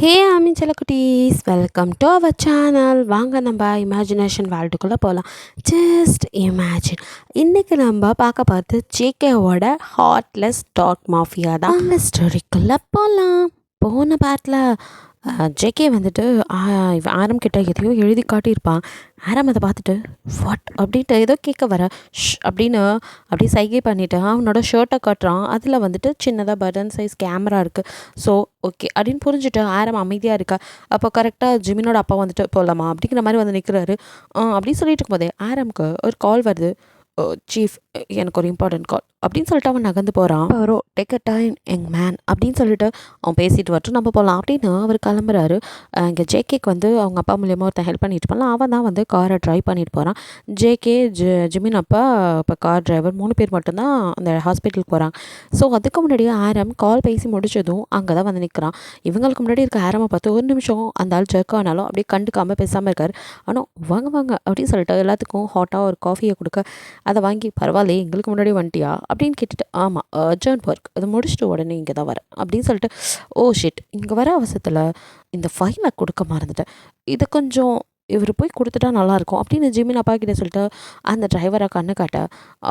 ஹே ஆமி செல்லக்குட்டீஸ், welcome to our channel. வாங்க நம்ம இமேஜினேஷன் வேர்ல்டுக்குள்ளே போகலாம். Just imagine. இன்றைக்கி நம்ம பார்க்க பார்த்து ஜேகேவோட ஹார்ட்லெஸ் டாக் மாஃபியா தான். அந்த ஸ்டோரிக்குள்ளே போகலாம். போன பாட்டில் ஜேகே வந்துட்டு இவன் ஆரம் கிட்ட எதையோ எழுதி காட்டியிருப்பான். ஆரம் அதை பார்த்துட்டு வாட் அப்படின்ட்டு ஏதோ கேட்க வர அப்படின்னு அப்படியே சைகை பண்ணிவிட்டு அவனோட ஷர்ட்டை காட்டுறான். அதில் வந்துட்டு சின்னதாக பட்டன் சைஸ் கேமரா இருக்குது. ஸோ ஓகே அப்படின்னு புரிஞ்சுட்டு ஆரம் அமைதியாக இருக்கா. அப்போ கரெக்டாக ஜிமினோட அப்பா வந்துட்டு போகலாமா அப்படிங்கிற மாதிரி வந்து நிற்கிறாரு. அப்படின்னு சொல்லிட்டு இருக்கும்போதே ஆரம்க்கு ஒரு கால் வருது. சீஃப், எனக்கு ஒரு இம்பார்ட்டன்ட் கால் அப்படின்னு சொல்லிட்டு அவன் நகர்ந்து போகிறான். வரும் take a time young man அப்படின்னு சொல்லிட்டு அவன் பேசிட்டு வரட்டும், நம்ம போகலாம் அப்படின்னு அவர் கிளம்புறாரு. இங்கே ஜேகேக்கு வந்து அவங்க அப்பா மூலியமாக ஒருத்தன் ஹெல்ப் பண்ணிட்டு போகலாம். அவன் தான் வந்து காரை ட்ரைவ் பண்ணிட்டு போகிறான். ஜேகே ஜிமின் அப்பா இப்போ கார் டிரைவர் 3 பேர் மட்டும்தான் அந்த ஹாஸ்பிட்டலுக்கு போகிறாங்க. ஸோ அதுக்கு முன்னாடியே ஆரம் கால் பேசி முடிச்சதும் அங்கே தான் வந்து நிற்கிறான். இவங்களுக்கு முன்னாடி இருக்க ஆரமை பார்த்து ஒரு நிமிஷம் அந்த ஆள் ஜெர்க் ஆனாலும் அப்படியே கண்டுக்காமல் பேசாமல் இருக்கார். ஆனால் வாங்க வாங்க அப்படின்னு சொல்லிட்டு எல்லாத்துக்கும் ஹாட்டாக ஒரு காஃபியை கொடுக்க அதை வாங்கி பரவாயில்ல எங்களுக்கு முன்னாடி வந்துட்டியா அப்படின்னு கேட்டுட்டு ஆமாம் அர்ஜென்ட் ஒர்க் அதை முடிச்சுட்டு உடனே இங்கே தான் வரேன் அப்படின்னு சொல்லிட்டு ஓ ஷிட் இங்கே வர அவசரத்தில் இந்த ஃபைலை கொடுக்க மறந்துட்டேன், இதை கொஞ்சம் இவர் போய் கொடுத்துட்டா நல்லாயிருக்கும் அப்படின்னு ஜிமின் அப்பா கிட்டே சொல்லிட்டு அந்த டிரைவரை கண்ணு காட்ட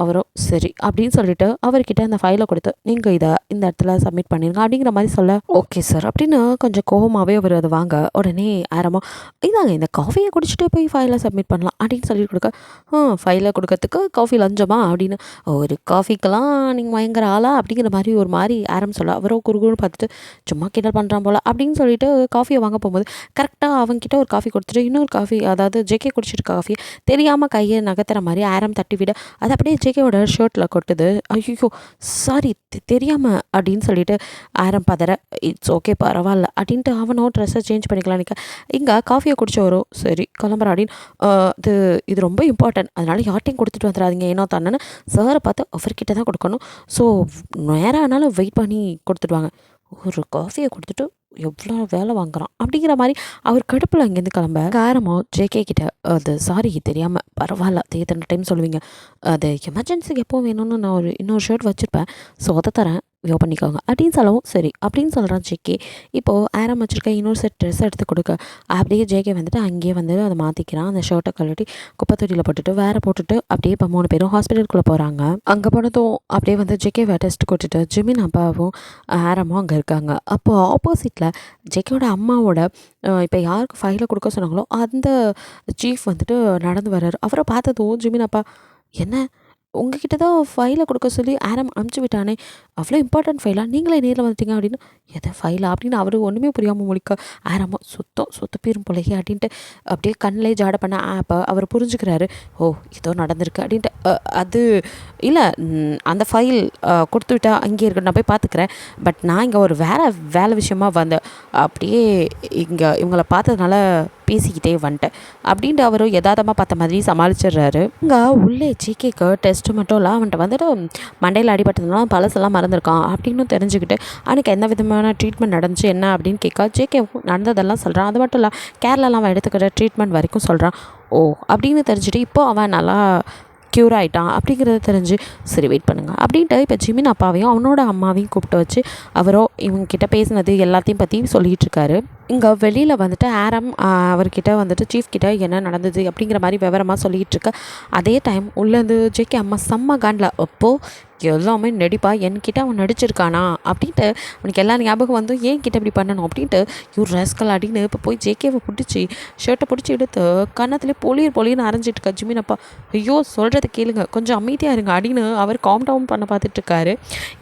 அவரும் சரி அப்படின்னு சொல்லிட்டு அவர்கிட்ட அந்த ஃபைலை கொடுத்து நீங்கள் இதை இந்த இடத்துல சப்மிட் பண்ணிடுங்க அப்படிங்கிற மாதிரி சொல்ல ஓகே சார் அப்படின்னு கொஞ்சம் கோபமாகவே அவர் அதை வாங்க உடனே ஆரம்பம் இதாங்க இந்த காஃபியை குடிச்சிட்டு போய் ஃபைலை சப்மிட் பண்ணலாம் அப்படின்னு சொல்லி கொடுக்க ஃபைலை கொடுக்கறதுக்கு காஃபி லஞ்சமா அப்படின்னு ஒரு காஃபிக்கெல்லாம் நீங்கள் பயங்கர ஆளா அப்படிங்கிற மாதிரி ஒரு மாதிரி ஆரம் சொல்ல அவரும் குறுகுன்னு பார்த்துட்டு சும்மா கிண்டல் பண்ணுறான் போல் அப்படின்னு சொல்லிட்டு காஃபியை வாங்க போகும்போது கரெக்டாக அவங்ககிட்ட ஒரு காஃபி கொடுத்துட்டு இன்னொரு காஃபி அதாவது ஜேகே குடிச்சிட்டு காஃபி தெரியாமல் கையை நகர்த்துற மாதிரி ஆரம் தட்டி விட அது அப்படியே ஜேகேவோட ஷர்ட்டில் கொட்டுது. ஐயோ சாரி தெரியாமல் அப்படின்னு சொல்லிட்டு ஆரம் பதற இட்ஸ் ஓகே பரவாயில்ல அப்படின்ட்டு அவனோ ட்ரெஸ்ஸை சேஞ்ச் பண்ணிக்கலாம். நிற்க இங்கே காஃபியை குடிச்சவரோ சரி கிளம்புற அப்படின்னு இது ரொம்ப இம்பார்ட்டன்ட் அதனால் யார்ட்டையும் கொடுத்துட்டு வந்துடாதீங்க ஏனோ தானேன்னு சாரை பார்த்து அவர்கிட்ட தான் கொடுக்கணும். ஸோ நேரம் ஆனாலும் வெயிட் பண்ணி கொடுத்துடுவாங்க. ஒரு காஃபியை கொடுத்துட்டு எவ்வளோ வேலை வாங்குறான் அப்படிங்கிற மாதிரி அவர் கடுப்பில் அங்கேருந்து கிளம்ப காரமோ ஜேகே கிட்ட அது சாரி தெரியாமல் பரவாயில்ல தேத்தன டைம் சொல்லுவீங்க, அது எமர்ஜென்சிக்கு எப்போ வேணும்னு நான் இன்னொரு ஷர்ட் வச்சுருப்பேன், ஸோ அதை தரேன் வியோ பண்ணிக்கோங்க அப்படின்னு சொல்லவும் சரி அப்படின்னு சொல்கிறான் ஜேகே. இப்போது ஆரம் வச்சுருக்க இன்னொரு செட் ட்ரெஸ் எடுத்து கொடுக்க அப்படியே ஜேகே வந்துட்டு அங்கேயே வந்து அதை மாற்றிக்கிறான். அந்த ஷர்ட்டை கழட்டி குப்பை தொட்டியில் போட்டுட்டு வேறு போட்டுட்டு அப்படியே இப்போ 3 பேரும் ஹாஸ்பிட்டலுக்குள்ளே போகிறாங்க. அங்கே போனதும் அப்படியே வந்து ஜேகேவை டெஸ்ட் கொடுத்துட்டு ஜிமின் அப்பாவும் ஆரமும் அங்கே இருக்காங்க. அப்போது ஆப்போசிட்டில் ஜேகேவோட அம்மாவோட இப்போ யாருக்கு ஃபைலை கொடுக்க சொன்னாங்களோ அந்த சீஃப் வந்துட்டு நடந்து வர்றாரு. அவரை பார்த்ததும் ஜிமின் அப்பா என்ன உங்ககிட்ட தான் ஃபைலை கொடுக்க சொல்லி ஆரம் அனுப்பிச்சி விட்டானே, அவ்வளோ இம்பார்ட்டன்ட் ஃபைலாக நீங்களே நேரில் வந்துட்டீங்க அப்படின்னு எதை ஃபைலா அப்படின்னு அவர் ஒன்றுமே புரியாமல் முழிக்க ஆரம்போ சொத்து பீரும் பிள்ளைகி அப்படின்ட்டு அப்படியே கண்ணிலே ஜாட பண்ண அப்போ அவர் புரிஞ்சுக்கிறாரு. ஓ ஏதோ நடந்திருக்கு அப்படின்ட்டு அது இல்லை அந்த ஃபைல் கொடுத்து விட்டா அங்கேயே இருக்கு நான் போய் பார்த்துக்கிறேன், பட் நான் இங்கே ஒரு வேலை விஷயமா வந்தேன் அப்படியே இங்கே இவங்களை பார்த்ததுனால பேசிக்கிட்டே வந்துட்டேன் அப்படின்ட்டு அவரும் யதார்த்தமாக பார்த்த மாதிரி சமாளிச்சிடுறாரு. இங்கே உள்ளே ஜேகேக்கு டெஸ்ட்டு மட்டும் இல்லை அவன்கிட்ட வந்துட்டு மண்டையில் அடிபட்டதுனால பழசெல்லாம் மறந்துருக்கான் அப்படின்னு தெரிஞ்சுக்கிட்டு அவனுக்கு எந்த விதமான ட்ரீட்மெண்ட் நடந்துச்சு என்ன அப்படின்னு கேட்க ஜேகே நடந்ததெல்லாம் சொல்கிறான். அது மட்டும் இல்லை கேரளாலாம் அவன் எடுத்துக்கிட்ட ட்ரீட்மெண்ட் வரைக்கும் சொல்கிறான். ஓ அப்படின்னு தெரிஞ்சுட்டு இப்போது அவன் நல்லா க்யூர் ஆகிட்டான் அப்படிங்கிறத தெரிஞ்சு சரி வெயிட் பண்ணுங்கள் அப்படின்ட்டு இப்போ ஜிமின் அப்பாவையும் அவனோட அம்மாவையும் கூப்பிட்டு வச்சு அவரோ இவங்ககிட்ட பேசினது எல்லாத்தையும் பற்றி சொல்லிகிட்டு இருக்காரு. இங்கே வெளியில் வந்துட்டு ஆரம் அவர்கிட்ட வந்துட்டு சீஃப் கிட்ட என்ன நடந்தது அப்படிங்கிற மாதிரி விவரமாக சொல்லிகிட்டு இருக்க அதே டைம் உள்ளேருந்து ஜேகே அம்மா செம்ம காண்டில் அப்போது எல்லாமே நடிப்பாக என்கிட்ட அவன் நடிச்சிருக்கானா அப்படின்ட்டு அவனுக்கு எல்லா ஞாபகம் வந்து ஏன் கிட்ட இப்படி பண்ணணும் அப்படின்ட்டு இவர் ரேஸ்கல் அப்படின்னு இப்போ போய் ஜேகேவை பிடிச்சி ஷர்ட்டை பிடிச்சி எடுத்து கன்னத்துலேயே பொலின்னு அரைஞ்சிட்டு இருக்கா ஜிமின் அப்பா. ஐயோ சொல்கிறத கேளுங்க கொஞ்சம் அமைதியாக இருங்க அப்படின்னு அவர் காம் டவுன் பண்ண பார்த்துட்ருக்காரு.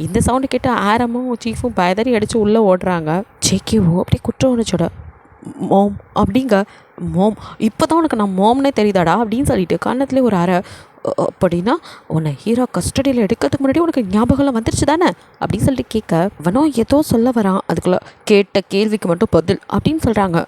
இந்த சவுண்டு கேட்டு ஆரமும் சீஃபும் பயதறி அடித்து உள்ளே ஓடுறாங்க. ஜேகேவோ அப்படியே குற்ற உணர்ச்சோட மோம் அப்படிங்க மோம் இப்போ தான் உனக்கு நான் மோம்னே தெரியுதாடா அப்படின்னு சொல்லிட்டு கன்னத்துலேயே ஒரு அரை அப்படின்னா உன்னை ஹீரோ கஸ்டடியில் எடுக்கிறதுக்கு முன்னாடி உனக்கு ஞாபகம்லாம் வந்துருச்சு தானே அப்படின்னு சொல்லிட்டு கேட்க அவனோ ஏதோ சொல்ல வரான். அதுக்குள்ளே கேட்ட கேள்விக்கு மட்டும் பதில் அப்படின்னு சொல்கிறாங்க.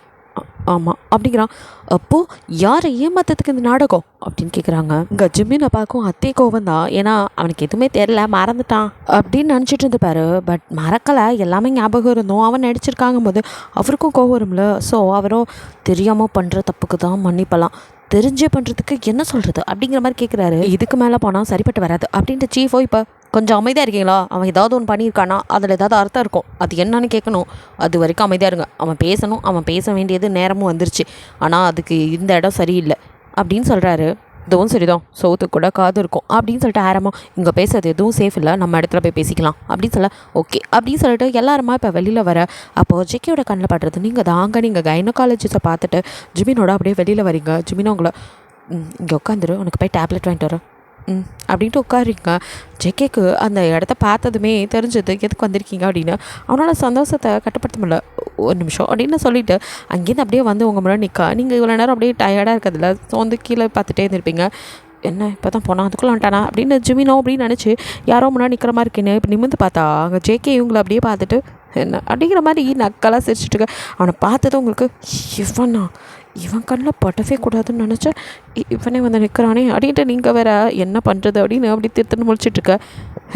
ஆமாம் அப்படிங்கிறான். அப்போது யாரை ஏமாத்துறதுக்கு இந்த நாடகம் அப்படின்னு கேட்குறாங்க. இங்கே ஜிமின் அப்பாவுக்கும் அத்தே கோவம் தான், ஏன்னா அவனுக்கு எதுவுமே தெரில மறந்துட்டான் அப்படின்னு நினச்சிட்டு இருந்துப்பாரு. பட் மறக்கலை எல்லாமே ஞாபகம் இருந்தோம் அவன் நடிச்சிருக்காங்கும் போது அவருக்கும் கோவம் வரும்ல. ஸோ அவரும் தெரியாமல் பண்ணுற தப்புக்கு தான் மன்னிப்பலாம், தெரிஞ்சே பண்ணுறதுக்கு என்ன சொல்கிறது அப்படிங்கிற மாதிரி கேட்குறாரு. இதுக்கு மேலே போனால் சரிப்பட்டு வராது அப்படின்ட்டு சீஃபோ இப்போ கொஞ்சம் அமைதியாக இருக்கீங்களா? அவன் ஏதாவது ஒன்று பண்ணியிருக்கானா, அதில் ஏதாவது அர்த்தம் இருக்கும், அது என்னன்னு கேட்கணும். அது வரைக்கும் அமைதியாக இருங்க. அவன் பேசணும், அவன் பேச வேண்டியது நேரமும் வந்துருச்சு. ஆனால் அதுக்கு இந்த இடம் சரியில்லை அப்படின்னு சொல்கிறாரு. இதுவும் சரிதான், சோத்துக்கு கூட காது இருக்கும் அப்படின்னு சொல்லிட்டு ஆரம்பம் இங்கே பேசுறது எதுவும் சேஃப் இல்லை, நம்ம இடத்துல போய் பேசிக்கலாம் அப்படின்னு சொல்ல ஓகே அப்படின்னு சொல்லிட்டு எல்லாருமா இப்போ வெளியில் வர அப்போது ஜெக்கியோட கண்ணில் படுறது நீங்கள் தாங்க. நீங்கள் கைனகாலஜிஸ்ட்டை பார்த்துட்டு ஜிமினோட அப்படியே வெளியில் வரீங்க. ஜிமினோ உங்களை இங்கே உட்காந்துரு, உனக்கு போய் டேப்லெட் வாங்கிட்டு வரேன் அப்படின்ட்டு உட்காருங்க. ஜெகேக்கு அந்த இடத்த பார்த்ததுமே தெரிஞ்சது எதுக்கு வந்திருக்கீங்க அப்படின்னு. அவனோட சந்தோஷத்தை கட்டுப்படுத்த முடியல. ஒரு நிமிஷம் அப்படின்னு சொல்லிவிட்டு அங்கேருந்து அப்படியே வந்து உங்கள் முன்னாடி நிற்க. நீங்கள் இவ்வளோ நேரம் அப்படியே டயர்டாக இருக்கிறதுல ஸோ வந்து கீழே பார்த்துட்டே இருந்திருப்பீங்க. என்ன இப்போ தான் போனால் அதுக்குள்ளே வந்துட்டானா அப்படின்னு ஜிமினோ அப்படின்னு நினச்சி யாரோ முன்னாடி நிற்கிற மாதிரி இருக்கேன்னு இப்போ நிமிந்து பார்த்தா அங்கே ஜேகே இவங்களை அப்படியே பார்த்துட்டு என்ன அப்படிங்கிற மாதிரி நக்கலாக சிரிச்சுட்டு அவனை பார்த்ததும் உங்களுக்கு இவன் கண்ணில் பட்டவே கூடாதுன்னு நினச்சேன், இவனே வந்து நிற்கிறானே அப்படின்ட்டு நீங்கள் வேற என்ன பண்ணுறது அப்படின்னு அப்படி திருத்துன்னு முடிச்சிட்ருக்க.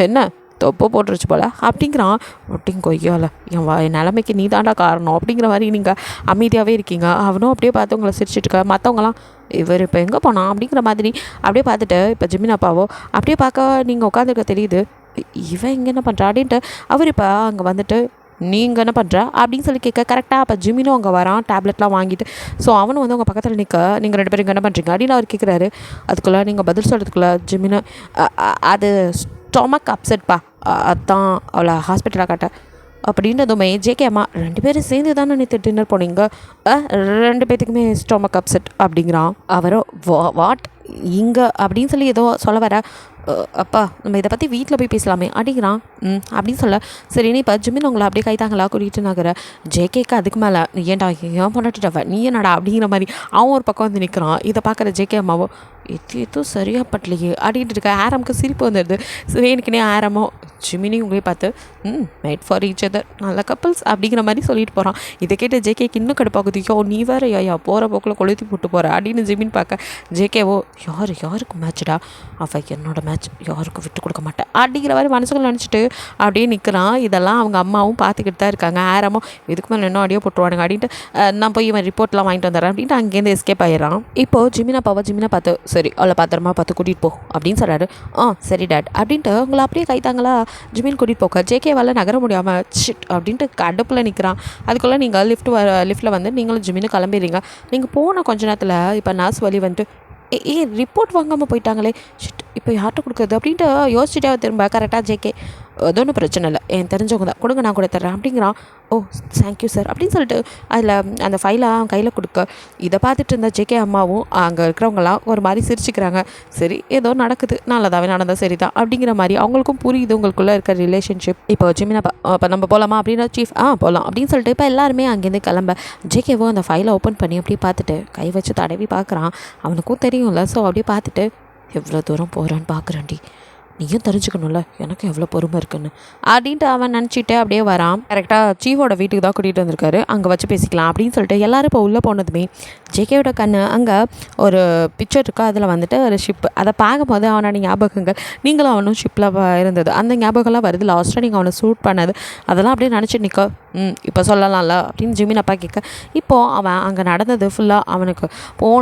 என்ன தொப்பை போட்டுருச்சு போல் அப்படிங்கிறான். அப்படிங்க கொய்யால என் நிலைமைக்கு நீ தாண்டா காரணம் அப்படிங்கிற மாதிரி நீங்கள் அமைதியாகவே இருக்கீங்க. அவனும் அப்படியே பார்த்து உங்களை சிரிச்சிட்ருக்க. மற்றவங்களாம் இவர் இப்போ எங்கே போனான் அப்படிங்கிற மாதிரி அப்படியே பார்த்துட்டு இப்போ ஜிமின் அப்பாவோ அப்படியே பார்க்க நீங்கள் உட்காந்துருக்க தெரியுது. இவன் இங்கே என்ன பண்ணுறா அப்படின்ட்டு அவர் இப்போ அங்கே வந்துட்டு நீங்கள் என்ன பண்ணுற அப்படின்னு சொல்லி கேட்க கரெக்டாக அப்போ ஜிமினும் அங்கே வரான் டேப்லெட்லாம் வாங்கிட்டு. ஸோ அவனும் வந்து உங்கள் பக்கத்தில் நிற்க நீங்கள் 2 பேரும் இங்கே என்ன பண்ணுறீங்க அப்படின்னு அவர் கேட்குறாரு. அதுக்குள்ளே நீங்கள் பதில் சொல்கிறதுக்குள்ளே ஜிமினு அது ஸ்டொமக் அப்செட்ப்பா, அதுதான் அவளை ஹாஸ்பிட்டலாக காட்ட அப்படின்றதுமே ஜேகே அம்மா 2 பேரும் சேர்ந்து தானே நேற்று டின்னர் போனீங்க, 2 பேர்த்துக்குமே ஸ்டொமக் அப்செட் அப்படிங்கிறான். அவரோ வாட் இங்கே அப்படின்னு சொல்லி ஏதோ சொல்ல வர அப்பா நம்ம இதை பற்றி வீட்டில் போய் பேசலாமே அப்படிங்கிறான். அப்படின்னு சொல்ல சரின்னு இப்போ ஜிமின் உங்களை அப்படியே கைத்தாங்களா கூட்டிகிட்டு நகர. ஜேகேக்கு அதுக்கு மேலே ஏன்டா ஏன் பண்ணிட்டுட்டவ நீ என்னடா அப்படிங்கிற மாதிரி அவன் ஒரு பக்கம் வந்து நிற்கிறான். இதை பார்க்குற ஜேகே அம்மாவோ எதுவும் சரியாக பட்டலையே அப்படின்ட்டு இருக்க. ஆரம்க்கு சிரிப்பு வந்துடுது. சரி எனக்குனே ஆரமோ ஜிமினி உங்களே பார்த்து மேட் ஃபார் ஈச் அதர் நல்ல கப்பல்ஸ் அப்படிங்கிற மாதிரி சொல்லிட்டு போகிறான். இதை கேட்டு ஜேகேக்கு இன்னும் கடுப்பாகுது. நீ வேறு யா போகிற போக்கில் கொளுத்தி போட்டு போகிற அப்படின்னு ஜிமின் பார்க்க ஜேகேவோ யாருக்கு மேட்ச்டா, அவள் என்னோட மேட்ச் யாருக்கும் விட்டு கொடுக்க மாட்டேன் அப்படிங்கிற மாதிரி மனசுக்குள்ள நினச்சிட்டு அப்படியே நிற்கிறான். இதெல்லாம் அவங்க அம்மாவும் பார்த்துக்கிட்டு தான் இருக்காங்க. ஆரமோ இதுக்கு மேலே இன்னும் அடியோ போட்டுருவானுங்க அப்படின்ட்டு நான் போய் இவன் ரிப்போர்ட்லாம் வாங்கிட்டு வந்துடுறேன் அப்படின்ட்டு அங்கேருந்து எஸ்கேப் ஆயிடுறான். இப்போது ஜிமினை பார்த்து சரி அவளை பத்திரமா பார்த்து கூட்டிகிட்டு போ அப்படின்னு சொல்கிறாரு. சரி டேட் அப்படின்ட்டு உங்களை அப்படியே கைத்தாங்களா ஜிமின் கூட்டிகிட்டு போக்க ஜேகேவால் நகர முடியாமல் ஷிட் அப்படின்ட்டு கடுப்பில் நிற்கிறான். அதுக்குள்ளே நீங்கள் லிஃப்ட்டில் வந்து நீங்களும் ஜிமின்னு கிளம்பிடுறீங்க. நீங்கள் போன கொஞ்ச நேரத்தில் இப்போ நர்ஸ் வழி வந்துட்டு ரிப்போர்ட் வாங்காமல் போயிட்டாங்களே ஷிட் இப்போ யார்கிட்ட கொடுக்குறது அப்படின்ட்டு யோசிச்சுட்டே திரும்ப கரெக்டாக ஜேகே அது ஒன்றும் பிரச்சனை இல்லை, என் தெரிஞ்சவங்க தான் கொடுங்க நான் கூட தர்றேன் அப்படிங்கிறான். தேங்க்யூ சார் அப்படின்னு சொல்லிட்டு அதில் அந்த ஃபைலை அவன் கையில் கொடுக்க இதை பார்த்துட்டு இருந்த ஜேகே அம்மாவும் அங்கே இருக்கிறவங்களாம் ஒரு மாதிரி சிரிச்சுக்கிறாங்க. சரி ஏதோ நடக்குது நல்லதாகவே நடந்தால் சரி தான் அப்படிங்கிற மாதிரி அவங்களுக்கும் புரியுது உங்களுக்குள்ளே இருக்க ரிலேஷன்ஷிப். இப்போ ஜிமினா இப்போ நம்ம போகலாமா அப்படின்னா சீஃப் போகலாம் அப்படின்னு சொல்லிட்டு இப்போ எல்லாருமே அங்கேருந்து கிளம்ப ஜேகேவோ அந்த ஃபைலை ஓப்பன் பண்ணி அப்படியே பார்த்துட்டு கை வச்சு தடவி பார்க்குறான். அவனுக்கும் தெரியும்ல. ஸோ அப்படியே பார்த்துட்டு எவ்வளோ தூரம் போகிறான்னு பார்க்குறான்டி, நீயும் தெரிஞ்சுக்கணும்ல எனக்கு எவ்வளோ பொறுமை இருக்குன்னு அப்படின்ட்டு அவன் நினச்சிட்டு அப்படியே வரான். கரெக்டாக சீஃபோட வீட்டுக்கு தான் கூட்டிகிட்டு வந்திருக்காரு, அங்கே வச்சு பேசிக்கலாம் அப்படின்னு சொல்லிட்டு எல்லோரும் இப்போ உள்ளே போனதுமே ஜேகேயோட கண்ணு அங்கே ஒரு பிக்சர் இருக்கா, அதில் வந்துட்டு ஒரு ஷிப்பு. அதை பார்க்கும்போது அவனோட ஞாபகங்கள் நீங்களும் அவனும் ஷிப்பில் இருந்தது அந்த ஞாபகம்லாம் வருது. லாஸ்ட்டாக நீங்கள் அவனை ஷூட் பண்ணது அதெல்லாம் அப்படியே நினச்சி நிற்க இப்போ சொல்லலாம்ல அப்படின்னு ஜிமின் அப்பா கேட்க. இப்போது அவன் அங்கே நடந்தது ஃபுல்லாக அவனுக்கு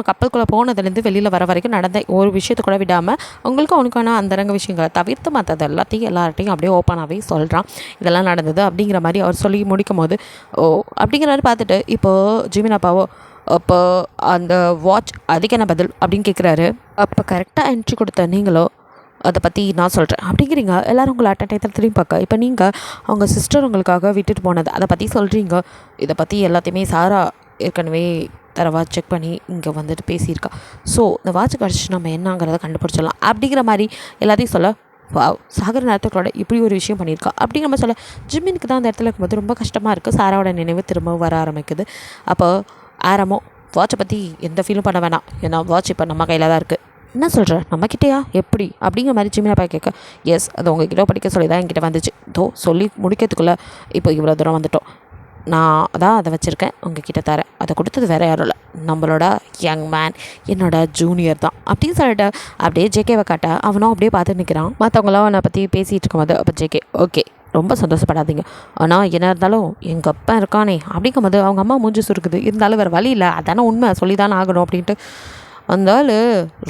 கப்பலுக்குள்ளே போனதுலேருந்து வெளியில் வர வரைக்கும் நடந்த ஒரு விஷயத்தை கூட விடாமல் உங்களுக்கும் அவனுக்கான அந்தரங்க விஷயங்களை தவிர்த்து மற்றது எல்லாத்தையும் எல்லார்ட்டையும் அப்படியே ஓப்பனாகவே சொல்கிறான். இதெல்லாம் நடந்தது அப்படிங்கிற மாதிரி அவர் சொல்லி முடிக்கும் போது அப்படிங்கிற மாதிரி பார்த்துட்டு இப்போது ஜிமின் அப்பாவோ அப்போ அந்த வாட்ச் அதுக்கு என்ன பதில் அப்படின்னு கேட்குறாரு. அப்போ கரெக்டாக என்ட்ரி கொடுத்த நீங்களோ அதை பற்றி நான் சொல்கிறேன் அப்படிங்கிறீங்க. எல்லோரும் உங்களை அட்டை திரும்பி பார்க்க இப்போ நீங்கள் அவங்க சிஸ்டர் உங்களுக்காக விட்டுட்டு போனது அதை பற்றி சொல்கிறீங்க. இதை பற்றி எல்லாத்தையுமே சாரா ஏற்கனவே வாட்ச் செக் பண்ணி இங்கே வந்துட்டு பேசியிருக்கா. ஸோ இந்த வாட்ச் கிடச்சி நம்ம என்னங்கிறத கண்டுபிடிச்சிடலாம் அப்படிங்கிற மாதிரி எல்லாத்தையும் சொல்ல சாகர நேரத்துக்களோட இப்படி ஒரு விஷயம் பண்ணியிருக்கா அப்படிங்கிற மாதிரி சொல்ல ஜிம்மினுக்கு தான் அந்த இடத்துல இருக்கும்போது ரொம்ப கஷ்டமாக இருக்குது. சாராவோட நினைவு திரும்ப வர ஆரம்பிக்குது. அப்போ ஆரம்பம் வாட்சை பற்றி எந்த ஃபீலும் பண்ண வேணாம், ஏன்னா வாட்ச் இப்போ நம்ம கையில் தான் இருக்குது. என்ன சொல்கிற நம்மக்கிட்டேயா எப்படி அப்படிங்கிற மாதிரி ஜிமினா கேட்க எஸ் அது உங்ககிட்ட படிக்க சொல்லி தான் என்கிட்ட வந்துச்சு. சொல்லி முடிக்கிறதுக்குள்ளே இப்போ இவ்வளோ தூரம் வந்துட்டோம். நான் அதான் அதை வச்சுருக்கேன் உங்ககிட்ட தரேன். அதை கொடுத்தது வேறு யாரும் இல்லை, நம்மளோட யங் மேன் என்னோட ஜூனியர் தான் அப்படின்னு சொல்லிட்டு அப்படியே ஜேகேவை காட்ட அவனும் அப்படியே பார்த்து நிற்கிறான். மற்றவங்களாம் அவனை பற்றி பேசிகிட்டு இருக்கும்போது அப்போ ஜேகே ஓகே ரொம்ப சந்தோஷப்படாதீங்க, ஆனால் என்ன இருந்தாலும் எங்கள் அப்பா இருக்கானே அப்படிங்கும்போது அவங்க அம்மா மூஞ்சி சுருக்குது. இருந்தாலும் வேறு வழி இல்லை, அதானே உண்மை சொல்லி தானே ஆகணும் அப்படின்ட்டு. அந்த ஆள்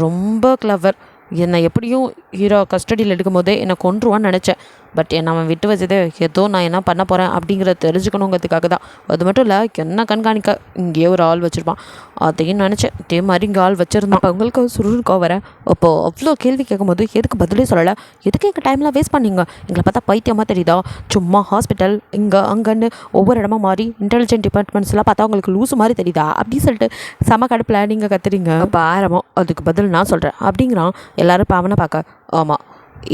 ரொம்ப கிளவர், என்னை எப்படியும் ஹீரோ கஸ்டடியில் எடுக்கும் போதே என்னை கொன்றுவான்னு நினச்சேன். பட் என்னை அவன் விட்டு வச்சதே ஏதோ நான் என்ன பண்ண போகிறேன் அப்படிங்கிறத தெரிஞ்சுக்கணுங்கிறதுக்காக தான். அது மட்டும் இல்லை, என்ன கண்காணிக்க இங்கேயே ஒரு ஆள் வச்சுருப்பான். அதையும் நினச்சேன். இதே மாதிரி இங்கே ஆள் வச்சுருந்தான். அப்போ உங்களுக்கு சுருக்கோ வரேன். அப்போது அவ்வளோ கேள்வி கேட்கும்போது எதுக்கு பதிலே சொல்லலை? எதுக்கு எங்கள் டைம்லாம் வேஸ்ட் பண்ணிங்க? எங்களை பார்த்தா பைத்தியமாக தெரியுதா? சும்மா ஹாஸ்பிட்டல் இங்கே அங்கன்னு ஒவ்வொரு இடமா மாறி இன்டெலிஜென்ட் டிபார்ட்மெண்ட்ஸ்லாம் பார்த்தா உங்களுக்கு லூஸு மாதிரி தெரியுதா அப்படின்னு சொல்லிட்டு செம கடுப்பில் நீங்கள் கத்துறீங்க. அப்போ ஆரம்பம் அதுக்கு பதில் நான் சொல்கிறேன் அப்படிங்கிறான். எல்லோரும் இப்போ அவனை பார்க்க. ஆமாம்,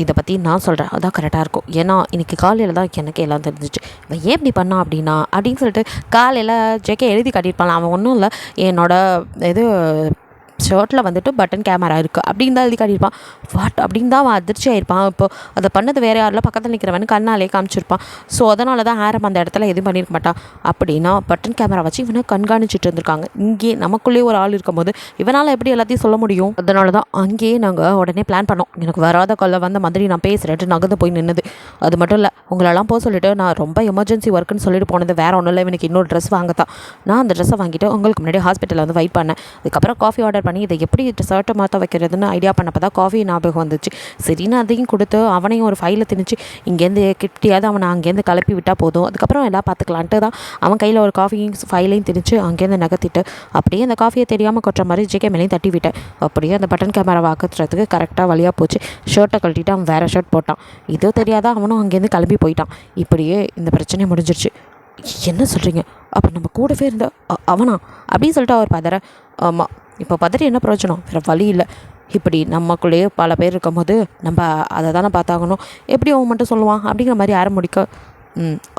இதை பற்றி நான் சொல்கிறேன், அதான் கரெக்டாக இருக்கும். ஏன்னா இன்றைக்கி காலையில் தான் எனக்கு எல்லாம் தெரிஞ்சிச்சு. இவன் ஏன் இப்படி பண்ணான் அப்படின்னா அப்படின்னு சொல்லிட்டு காலையில் ஜேகே எழுதி காட்டியிருப்பான். அவன் ஒன்றும் இல்லை, என்னோட இது ஷர்ட்டில் வந்துட்டு பட்டன் கேமரா இருக்குது அப்படின்னு தான் எழுதி காட்டியிருப்பான். வாட் அப்படின்னு தான் அவன் அதிர்ச்சி ஆகிருப்பான். இப்போ அதை பண்ணது வேறு யாரில் பக்கத்தில் நிற்கிறவனு கண்ணாலே காமிச்சிருப்பான். ஸோ அதனால தான் ஆரம் அந்த இடத்துல எதுவும் பண்ணியிருக்க மாட்டான். அப்படின்னா பட்டன் கேமரா வச்சு இவனை கண்காணிச்சிட்டு இருந்திருக்காங்க. இங்கே நமக்குள்ளேயே ஒரு ஆள் இருக்கும் போது இவனால் எப்படி எல்லாத்தையும் சொல்ல முடியும்? அதனால தான் அங்கேயே நாங்கள் உடனே பிளான் பண்ணோம். எனக்கு வராத கொள்ள வந்த மாதிரி நான் பேசுகிறேன்ட்டு நகர்ந்து போய் நின்றுது. அது மட்டும் இல்லை, உங்களெல்லாம் போக சொல்லிவிட்டு நான் ரொம்ப எமர்ஜென்சி ஒர்க்குன்னு சொல்லிட்டு போனது வேறு ஒன்றும் இல்லை. எனக்கு இன்னொரு ட்ரெஸ் வாங்கத்தான். நான் அந்த ட்ரெஸ்ஸை வாங்கிட்டு உங்களுக்கு முன்னாடி ஹாஸ்பிட்டலில் வந்து வெயிட் பண்ணேன். அதுக்கப்புறம் காஃபி ஆர்டர் பண்ணி இதை எப்படி ஷர்ட்டை மாற்ற வைக்கிறதுன்னு ஐடியா பண்ணப்போ தான் காஃபி ஞாபகம் வந்துச்சு. சரின்னு அதையும் கொடுத்து அவனையும் ஒரு ஃபைலை திணிச்சு இங்கேருந்து கிட்டியாவது அவனை அங்கேருந்து கிளப்பி விட்டால் போதும், அதுக்கப்புறம் எல்லாம் பார்த்துக்கலான்ட்டு தான் அவன் கையில் ஒரு காஃபியும் ஃபைலையும் திணிச்சு அங்கேருந்து நகர்த்திட்டு அப்படியே அந்த காஃபியை தெரியாமல் கொட்டுற மாதிரி ஜேகே மேலேயும் தட்டி விட்டேன். அப்படியே அந்த பட்டன் கேமரா வாக்குறதுக்கு கரெக்டாக வழியாக போச்சு. ஷர்ட்டை கழட்டிட்டு அவன் வேறு ஷர்ட் போட்டான். இதோ தெரியாத அவனும் அங்கேருந்து கிளம்பி போயிட்டான். இப்படியே இந்த பிரச்சனை முடிஞ்சிருச்சு. என்ன சொல்கிறீங்க? அப்போ நம்ம கூடவே இருந்த அவனா அப்படின்னு சொல்லிட்டு அவர் பதற. ஆமாம், இப்போ பதறி என்ன பிரயோஜனம்? வேறு வழி இல்லை. இப்படி நமக்குள்ளேயே பல பேர் இருக்கும் போது நம்ம அதை தானே பார்த்தாகணும். எப்படி அவன் மட்டும் சொல்லுவான் அப்படிங்கிற மாதிரி யாரும் முடிக்க.